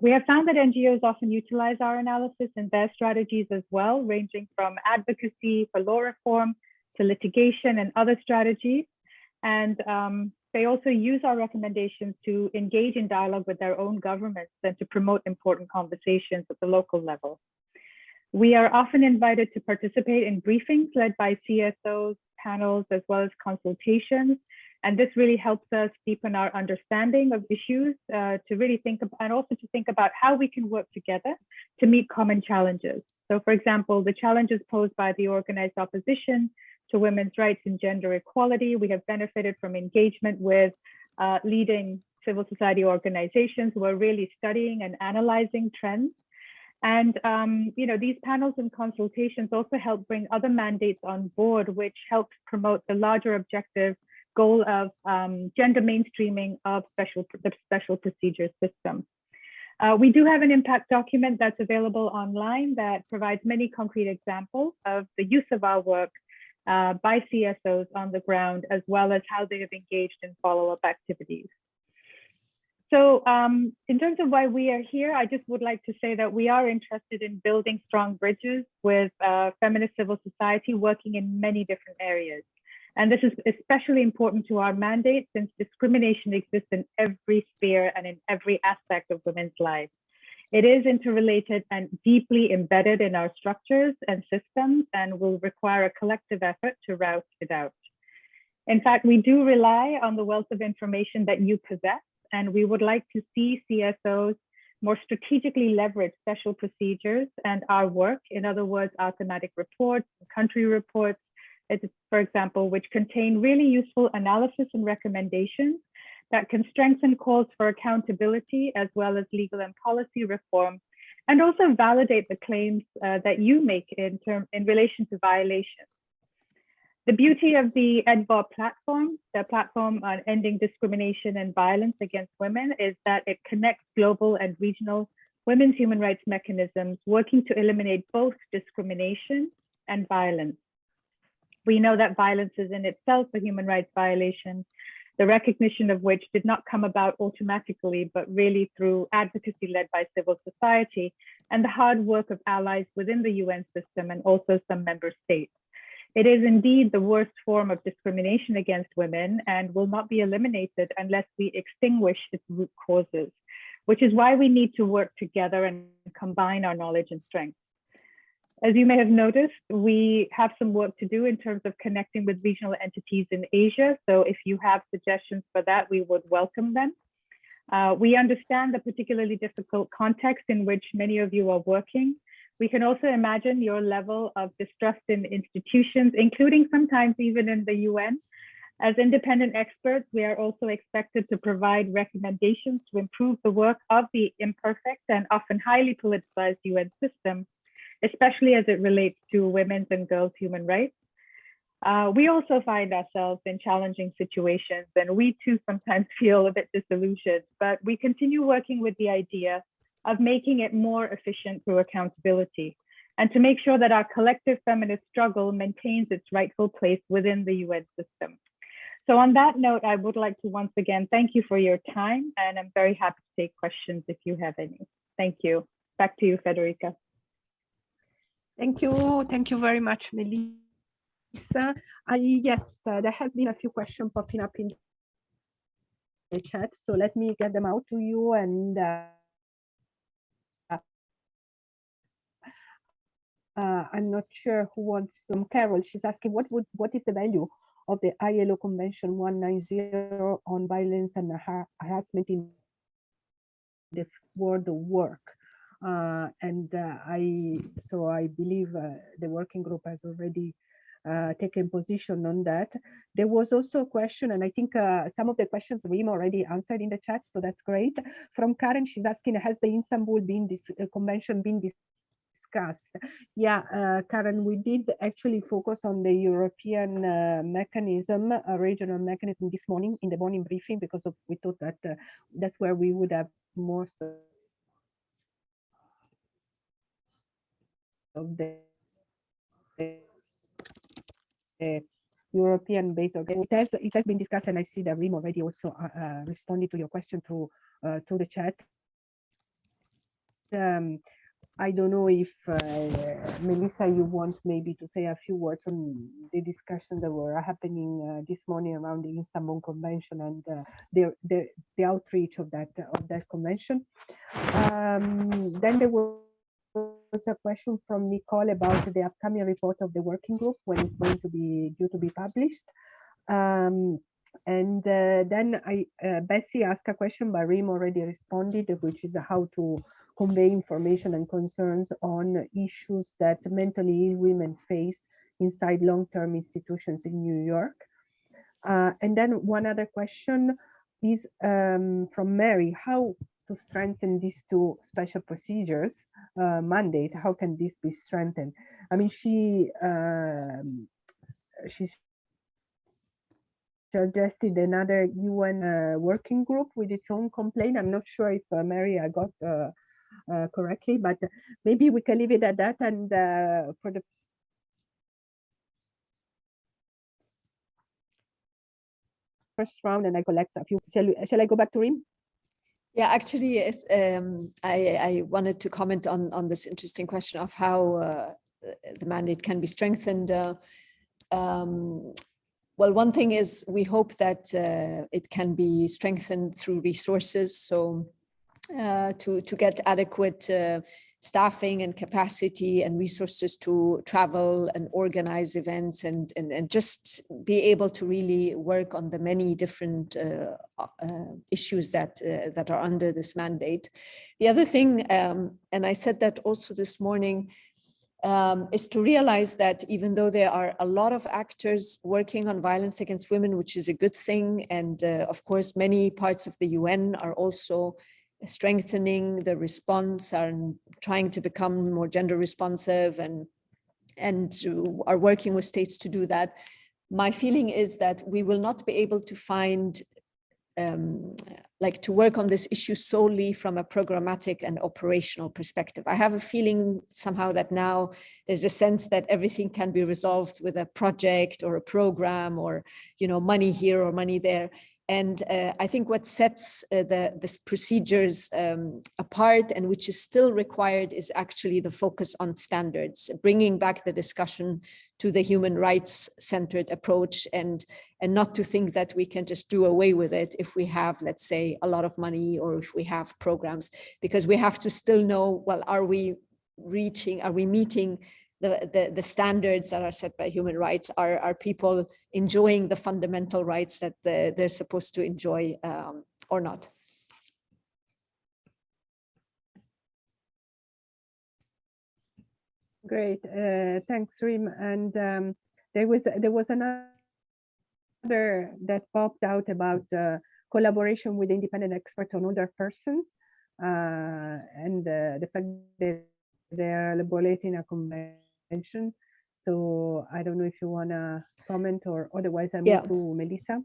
We have found that NGOs often utilize our analysis in their strategies as well, ranging from advocacy for law reform to litigation and other strategies. And they also use our recommendations to engage in dialogue with their own governments and to promote important conversations at the local level. We are often invited to participate in briefings led by CSOs, panels, as well as consultations. And this really helps us deepen our understanding of issues to really think about, and also to think about how we can work together to meet common challenges. So for example, the challenges posed by the organized opposition to women's rights and gender equality, we have benefited from engagement with leading civil society organizations who are really studying and analyzing trends. And these panels and consultations also help bring other mandates on board, which helps promote the larger objective goal of gender mainstreaming of the special procedure system. We do have an impact document that's available online that provides many concrete examples of the use of our work by CSOs on the ground, as well as how they have engaged in follow-up activities. So in terms of why we are here, I just would like to say that we are interested in building strong bridges with feminist civil society working in many different areas. And this is especially important to our mandate since discrimination exists in every sphere and in every aspect of women's lives. It is interrelated and deeply embedded in our structures and systems and will require a collective effort to rout it out. In fact, we do rely on the wealth of information that you possess, and we would like to see CSOs more strategically leverage special procedures and our work, in other words, our thematic reports, country reports, for example, which contain really useful analysis and recommendations that can strengthen calls for accountability as well as legal and policy reform, and also validate the claims that you make in relation to violations. The beauty of the EDVAW platform, the platform on ending discrimination and violence against women, is that it connects global and regional women's human rights mechanisms working to eliminate both discrimination and violence. We know that violence is in itself a human rights violation, the recognition of which did not come about automatically, but really through advocacy led by civil society and the hard work of allies within the UN system and also some member states. It is indeed the worst form of discrimination against women and will not be eliminated unless we extinguish its root causes, which is why we need to work together and combine our knowledge and strength. As you may have noticed, we have some work to do in terms of connecting with regional entities in Asia. So if you have suggestions for that, we would welcome them. We understand the particularly difficult context in which many of you are working. We can also imagine your level of distrust in institutions, including sometimes even in the UN. As independent experts, we are also expected to provide recommendations to improve the work of the imperfect and often highly politicized UN system, especially as it relates to women's and girls' human rights. We also find ourselves in challenging situations, and we too sometimes feel a bit disillusioned, but we continue working with the idea of making it more efficient through accountability and to make sure that our collective feminist struggle maintains its rightful place within the UN system. So on that note, I would like to once again thank you for your time, and I'm very happy to take questions if you have any. Thank you. Back to you, Federica. Thank you very much, Melissa. Yes, there have been a few questions popping up in the chat, so let me get them out to you. And I'm not sure who wants some. Carol, she's asking what is the value of the ILO Convention 190 on violence and harassment in the world of work. I believe the working group has already taken position on that. There was also a question, and I think some of the questions Reem already answered in the chat, so that's great. From Karen, she's asking, has the Istanbul Convention been discussed? Yeah, Karen, we did actually focus on the European mechanism, a regional mechanism this morning in the morning briefing, because we thought that that's where we would have more of the European-based organization. It has been discussed, and I see that Rim already also responded to your question to the chat. I don't know if Melissa, you want maybe to say a few words on the discussions that were happening this morning around the Istanbul Convention and the outreach of that convention. Then there was a question from Nicole about the upcoming report of the working group, when it's going to be due to be published. Then Bessie asked a question, but Rim already responded, which is how to convey information and concerns on issues that mentally ill women face inside long-term institutions in New York. And then one other question is from Mary: how to strengthen these two special procedures mandate? How can this be strengthened? I mean, she suggested another UN working group with its own complaint. I'm not sure if Mary, I got correctly, but maybe we can leave it at that. And for the first round, and I collect a few. Shall I go back to Rim? Yeah, actually, I wanted to comment on this interesting question of how the mandate can be strengthened. Well, one thing is we hope that it can be strengthened through resources. So to get adequate staffing and capacity and resources to travel and organize events and just be able to really work on the many different issues that are under this mandate. The other thing, and I said that also this morning, is to realize that even though there are a lot of actors working on violence against women, which is a good thing, and of course many parts of the UN are also strengthening the response, are trying to become more gender responsive and are working with states to do that. My feeling is that we will not be able to find to work on this issue solely from a programmatic and operational perspective. I have a feeling somehow that now there's a sense that everything can be resolved with a project or a program or, money here or money there. And I think what sets the procedures apart, and which is still required, is actually the focus on standards, bringing back the discussion to the human rights centered approach, and not to think that we can just do away with it if we have, let's say, a lot of money or if we have programs, because we have to still know, well, are we meeting the standards that are set by human rights? Are people enjoying the fundamental rights that they're supposed to enjoy or not? Great, thanks, Rim. And there was another that popped out about collaboration with independent experts on older persons and the fact that they're elaborating a convention. So I don't know if you want to comment, or otherwise I move to Melissa.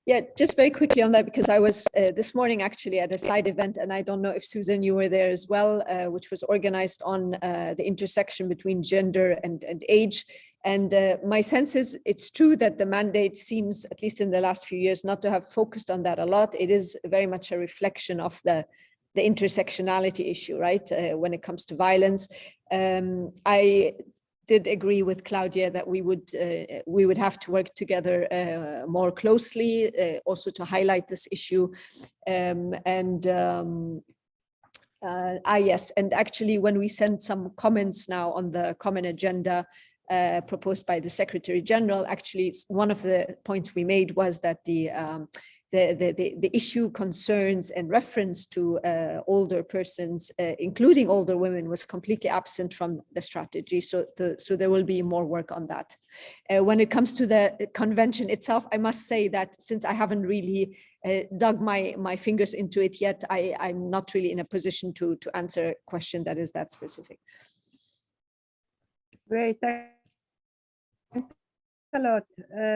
Yeah, just very quickly on that, because I was this morning actually at a side event, and I don't know if Susan, you were there as well, which was organized on the intersection between gender and age. And my sense is it's true that the mandate seems, at least in the last few years, not to have focused on that a lot. It is very much a reflection of the intersectionality issue, right? When it comes to violence. I did agree with Claudia that we would have to work together more closely, also to highlight this issue. Yes, and actually when we send some comments now on the common agenda proposed by the Secretary General, actually one of the points we made was that the issue concerns and reference to older persons, including older women, was completely absent from the strategy. So there will be more work on that. When it comes to the convention itself, I must say that since I haven't really dug my fingers into it yet, I'm not really in a position to answer a question that is that specific. Great, thanks a lot.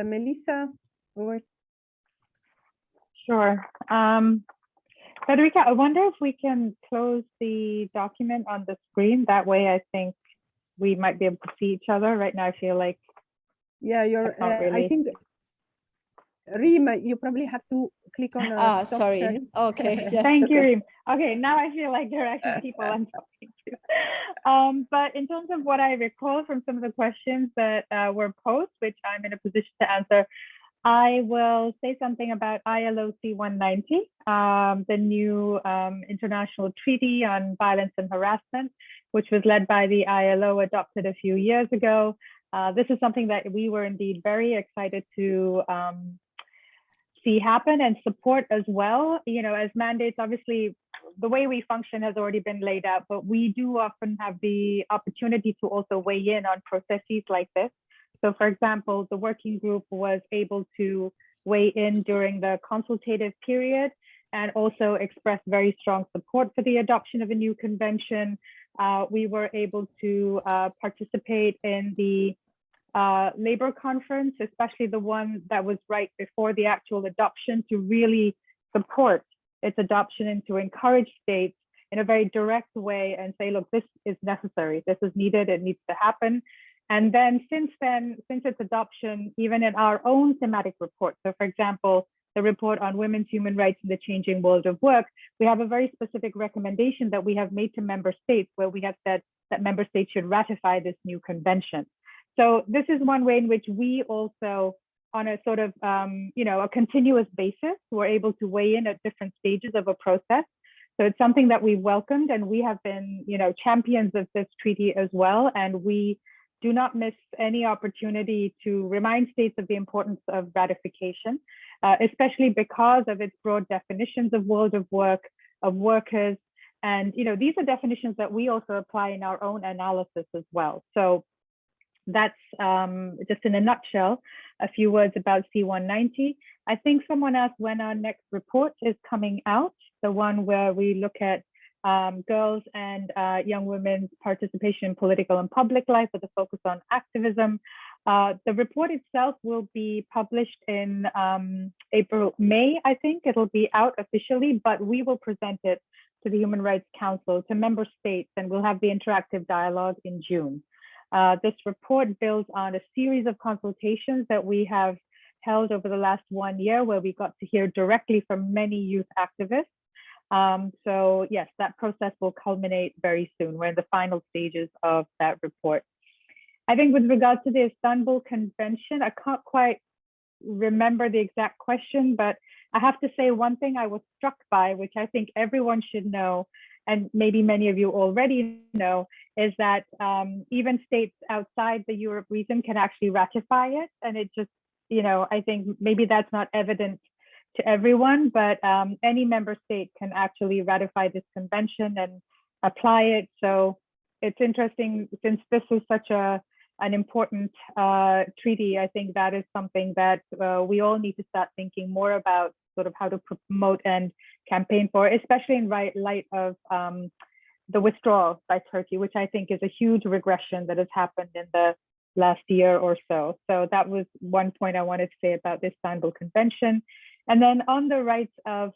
Melissa, over. Sure. Federica, I wonder if we can close the document on the screen. That way, I think we might be able to see each other. Right now, I feel like you're. Really. I think, Reem, you probably have to click on. Sorry. Sharing. Okay. Yes. Thank you, Reem. Okay, now I feel like there are actually people I'm talking to. But in terms of what I recall from some of the questions that were posed, which I'm in a position to answer, I will say something about ILO C-190, the new international treaty on violence and harassment, which was led by the ILO, adopted a few years ago. This is something that we were indeed very excited to see happen and support as well. You know, as mandates, obviously, the way we function has already been laid out, but we do often have the opportunity to also weigh in on processes like this. So for example, the working group was able to weigh in during the consultative period and also express very strong support for the adoption of a new convention. We were able to participate in the labor conference, especially the one that was right before the actual adoption, to really support its adoption and to encourage states in a very direct way and say, look, this is necessary, this is needed, it needs to happen. And then, since its adoption, even in our own thematic report, so for example, the report on women's human rights in the changing world of work, we have a very specific recommendation that we have made to member states, where we have said that member states should ratify this new convention. So this is one way in which we also, on a sort of, a continuous basis, were able to weigh in at different stages of a process. So it's something that we welcomed, and we have been, champions of this treaty as well. And we do not miss any opportunity to remind states of the importance of ratification, especially because of its broad definitions of world of work, of workers. And these are definitions that we also apply in our own analysis as well. So that's just in a nutshell, a few words about C-190. I think someone asked when our next report is coming out, the one where we look at girls and young women's participation in political and public life with a focus on activism. The report itself will be published in May, I think. It'll be out officially, but we will present it to the Human Rights Council, to member states, and we'll have the interactive dialogue in June. This report builds on a series of consultations that we have held over the last 1 year, where we got to hear directly from many youth activists. So yes, that process will culminate very soon. We're in the final stages of that report. I think with regard to the Istanbul Convention, I can't quite remember the exact question, but I have to say one thing I was struck by, which I think everyone should know, and maybe many of you already know, is that even states outside the Europe region can actually ratify it. And it just, I think maybe that's not evident to everyone, but any member state can actually ratify this convention and apply it. So it's interesting, since this is such an important treaty, I think that is something that we all need to start thinking more about, sort of how to promote and campaign for, especially in light of the withdrawal by Turkey, which I think is a huge regression that has happened in the last year or so. So that was one point I wanted to say about this Istanbul Convention. And then on the rights of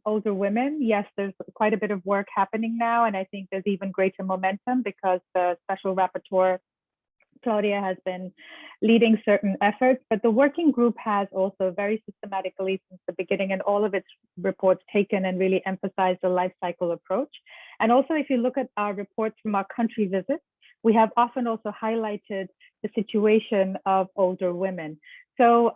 older women, yes, there's quite a bit of work happening now, and I think there's even greater momentum because the Special Rapporteur, Claudia, has been leading certain efforts, but the working group has also very systematically since the beginning and all of its reports taken and really emphasized the life cycle approach. And also, if you look at our reports from our country visits, we have often also highlighted the situation of older women. So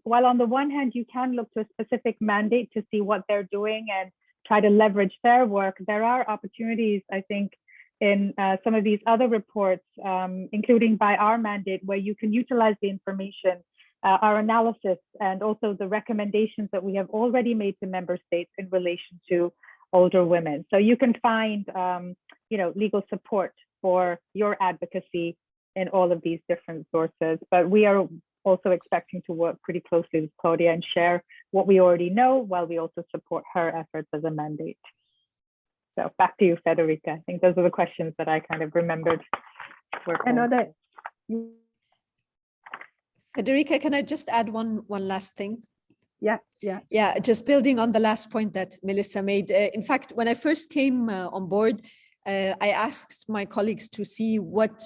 while on the one hand, you can look to a specific mandate to see what they're doing and try to leverage their work, there are opportunities, I think, in some of these other reports, including by our mandate, where you can utilize the information, our analysis, and also the recommendations that we have already made to member states in relation to older women. So you can find, legal support for your advocacy in all of these different sources. But we are also expecting to work pretty closely with Claudia and share what we already know, while we also support her efforts as a mandate. So back to you, Federica. I think those are the questions that I kind of remembered. Federica, can I just add one last thing? Yeah. Just building on the last point that Melissa made. In fact, when I first came on board, I asked my colleagues to see what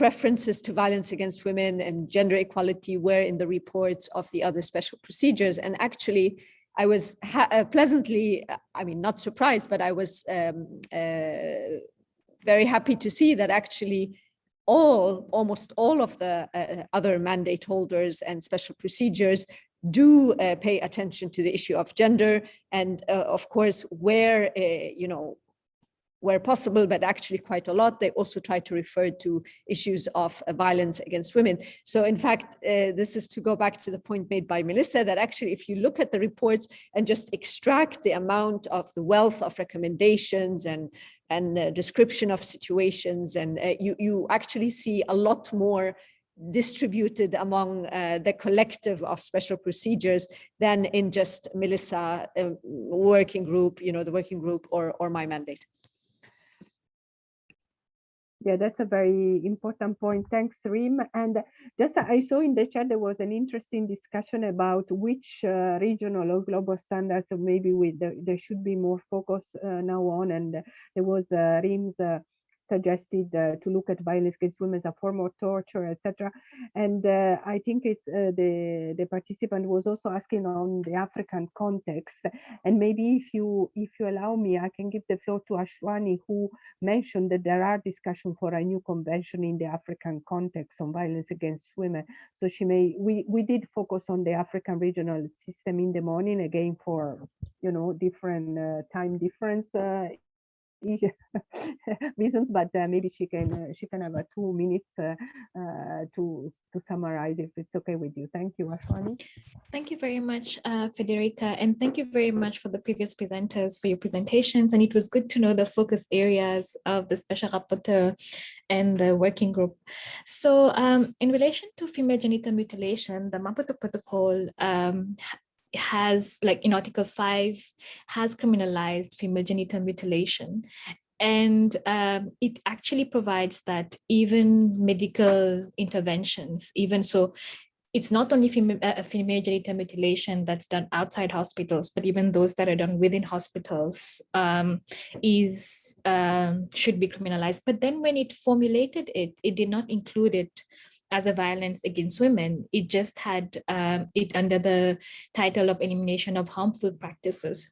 references to violence against women and gender equality were in the reports of the other special procedures. And actually, I was pleasantly, I mean, not surprised, but I was very happy to see that actually almost all of the other mandate holders and special procedures do pay attention to the issue of gender, and of course, where possible, but actually quite a lot, they also try to refer to issues of violence against women. So in fact, this is to go back to the point made by Melissa, that actually if you look at the reports and just extract the amount of the wealth of recommendations and description of situations, and you actually see a lot more distributed among the collective of special procedures than in just Melissa working group, the working group or my mandate. Yeah, that's a very important point. Thanks, Rim. And just I saw in the chat there was an interesting discussion about which regional or global standards, so maybe there should be more focus now on. And there was Rim's suggested to look at violence against women as a form of torture, etc. And I think it's the participant was also asking on the African context. And maybe if you allow me, I can give the floor to Ashwani, who mentioned that there are discussions for a new convention in the African context on violence against women. So we did focus on the African regional system in the morning, again for different time difference reasons, but maybe she can have a 2 minutes to summarize, if it's okay with you. Thank you, Ashwani. Thank you very much, Federica, and thank you very much for the previous presenters for your presentations. And it was good to know the focus areas of the Special Rapporteur and the working group. So in relation to female genital mutilation, the Maputo Protocol has, like in Article 5, has criminalized female genital mutilation. And it actually provides that even medical interventions, even so, it's not only female genital mutilation that's done outside hospitals, but even those that are done within hospitals should be criminalized. But then when it formulated it, it did not include it as a violence against women. It just had it under the title of Elimination of Harmful Practices.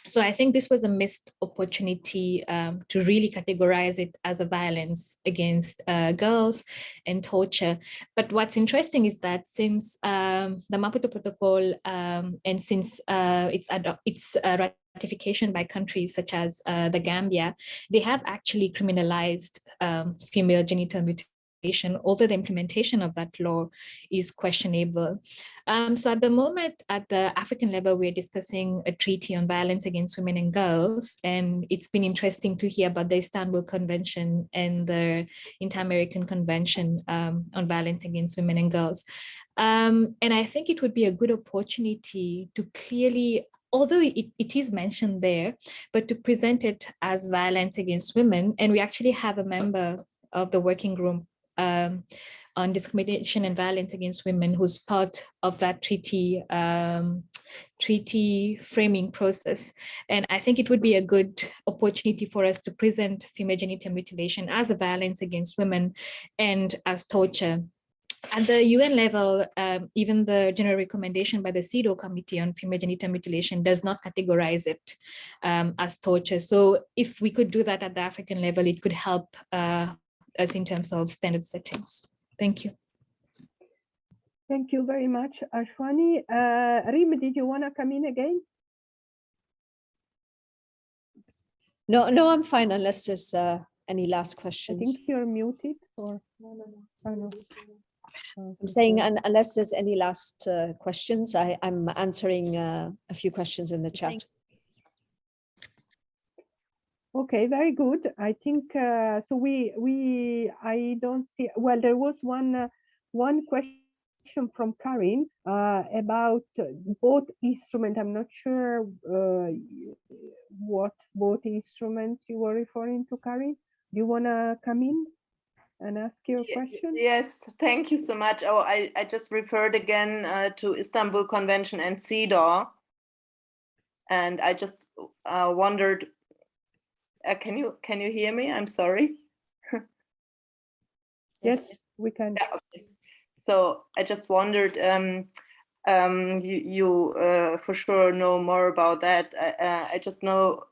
So I think this was a missed opportunity to really categorize it as a violence against girls and torture. But what's interesting is that since the Maputo Protocol and since its ratification by countries such as the Gambia, they have actually criminalized female genital mutilation, although the implementation of that law is questionable. So at the moment, at the African level, we're discussing a treaty on violence against women and girls, and it's been interesting to hear about the Istanbul Convention and the InterAmerican Convention on violence against women and girls. And I think it would be a good opportunity to clearly, although it is mentioned there, but to present it as violence against women. And we actually have a member of the working group on discrimination and violence against women, who's part of that treaty framing process. And I think it would be a good opportunity for us to present female genital mutilation as a violence against women and as torture. At the UN level, even the general recommendation by the CEDAW Committee on Female Genital Mutilation does not categorize it as torture. So if we could do that at the African level, it could help us in terms of standard settings. Thank you. Thank you very much, Ashwani. Rim, did you want to come in again? No, I'm fine, unless there's any last questions. I think you're muted, or no. Oh, no. I'm saying, unless there's any last questions, I'm answering a few questions in the chat. Okay, very good. I think so. I don't see. Well, there was one question from Karin about both instruments. I'm not sure what both instruments you were referring to, Karin. Do you want to come in and ask your question? Yes, thank you so much. Oh, I just referred again to Istanbul Convention and CEDAW, and I just wondered can you hear me? I'm sorry. Yes, we can. Yeah, okay. So I just wondered, you for sure know more about that. I just know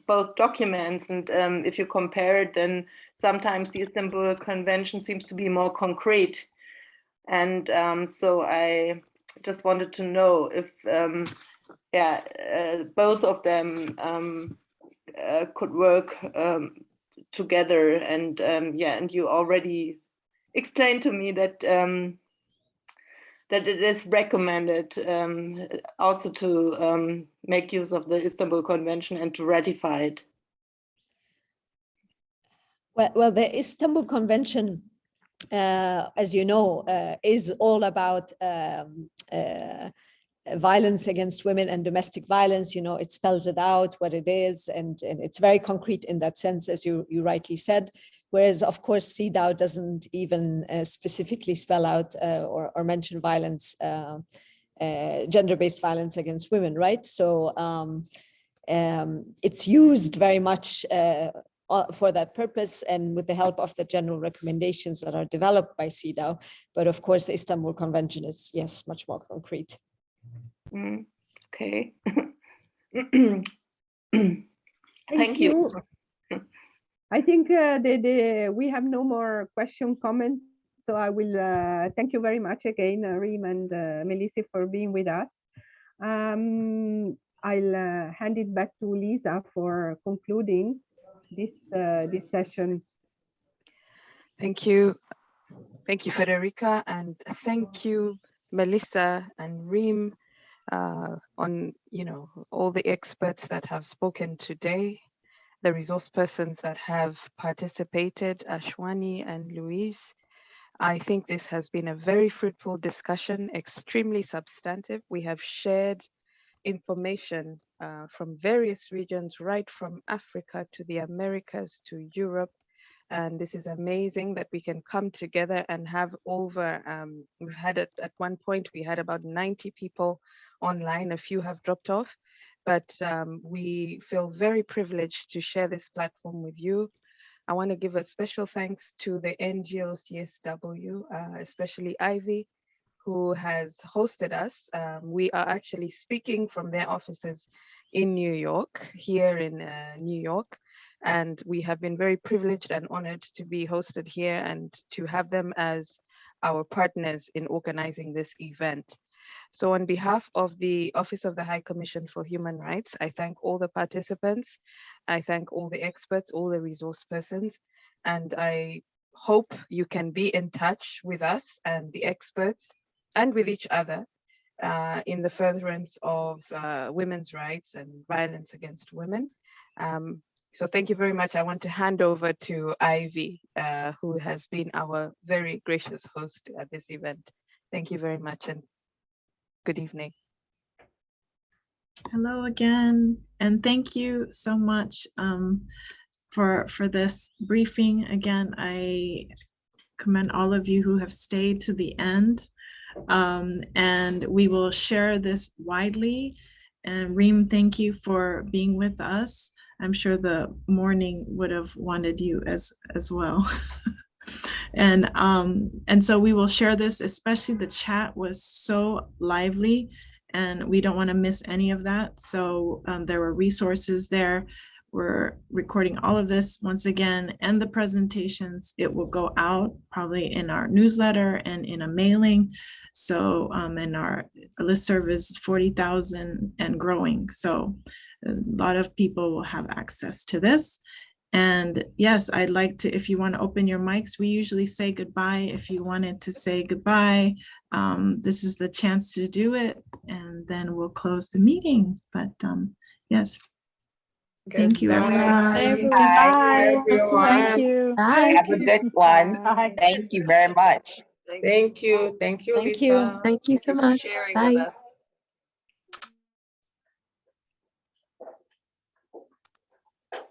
both documents, and if you compare it, then sometimes the Istanbul Convention seems to be more concrete. And so I just wanted to know if, both of them could work together. And and you already explained to me that that it is recommended also to make use of the Istanbul Convention and to ratify it. Well, the Istanbul Convention, as you know, is all about violence against women and domestic violence. You know, it spells it out what it is, and it's very concrete in that sense, as you rightly said. Whereas, of course, CEDAW doesn't even specifically spell out or mention violence, gender-based violence against women, right? So it's used very much for that purpose, and with the help of the general recommendations that are developed by CEDAW. But of course, the Istanbul Convention is, yes, much more concrete. Okay. Thank you. I think we have no more comments. So I will thank you very much again, Reem and Melissa, for being with us. I'll hand it back to Lisa for concluding this session. Thank you. Thank you, Federica, and thank you, Melissa and Reem, on all the experts that have spoken today, the resource persons that have participated, Ashwani and Louise. I think this has been a very fruitful discussion, extremely substantive. We have shared information from various regions, right from Africa to the Americas to Europe. And this is amazing that we can come together and have over, we've had at one point, we had about 90 people online, a few have dropped off, but we feel very privileged to share this platform with you. I want to give a special thanks to the NGO CSW, especially Ivy, who has hosted us. We are actually speaking from their offices in New York, here in New York. And we have been very privileged and honored to be hosted here and to have them as our partners in organizing this event. So on behalf of the Office of the High Commission for Human Rights, I thank all the participants. I thank all the experts, all the resource persons, and I hope you can be in touch with us and the experts and with each other in the furtherance of women's rights and violence against women. So thank you very much. I want to hand over to Ivy, who has been our very gracious host at this event. Thank you very much and good evening. Hello again, and thank you so much for this briefing. Again, I commend all of you who have stayed to the end, and we will share this widely. And Reem, thank you for being with us. I'm sure the morning would have wanted you as well. And so we will share this, especially the chat was so lively and we don't want to miss any of that. So there were resources there. We're recording all of this once again, and the presentations, it will go out probably in our newsletter and in a mailing. So and our listserv is 40,000 and growing. So a lot of people will have access to this. And yes, I'd like to, if you want to open your mics, we usually say goodbye. If you wanted to say goodbye, this is the chance to do it, and then we'll close the meeting. But yes, thank you, everyone. Bye, everyone. Thank you. Bye. Have a good one. Bye. Thank you very much. Thank you. Thank you, Thank Lisa. you. Thank you so for much. sharing Bye. with us.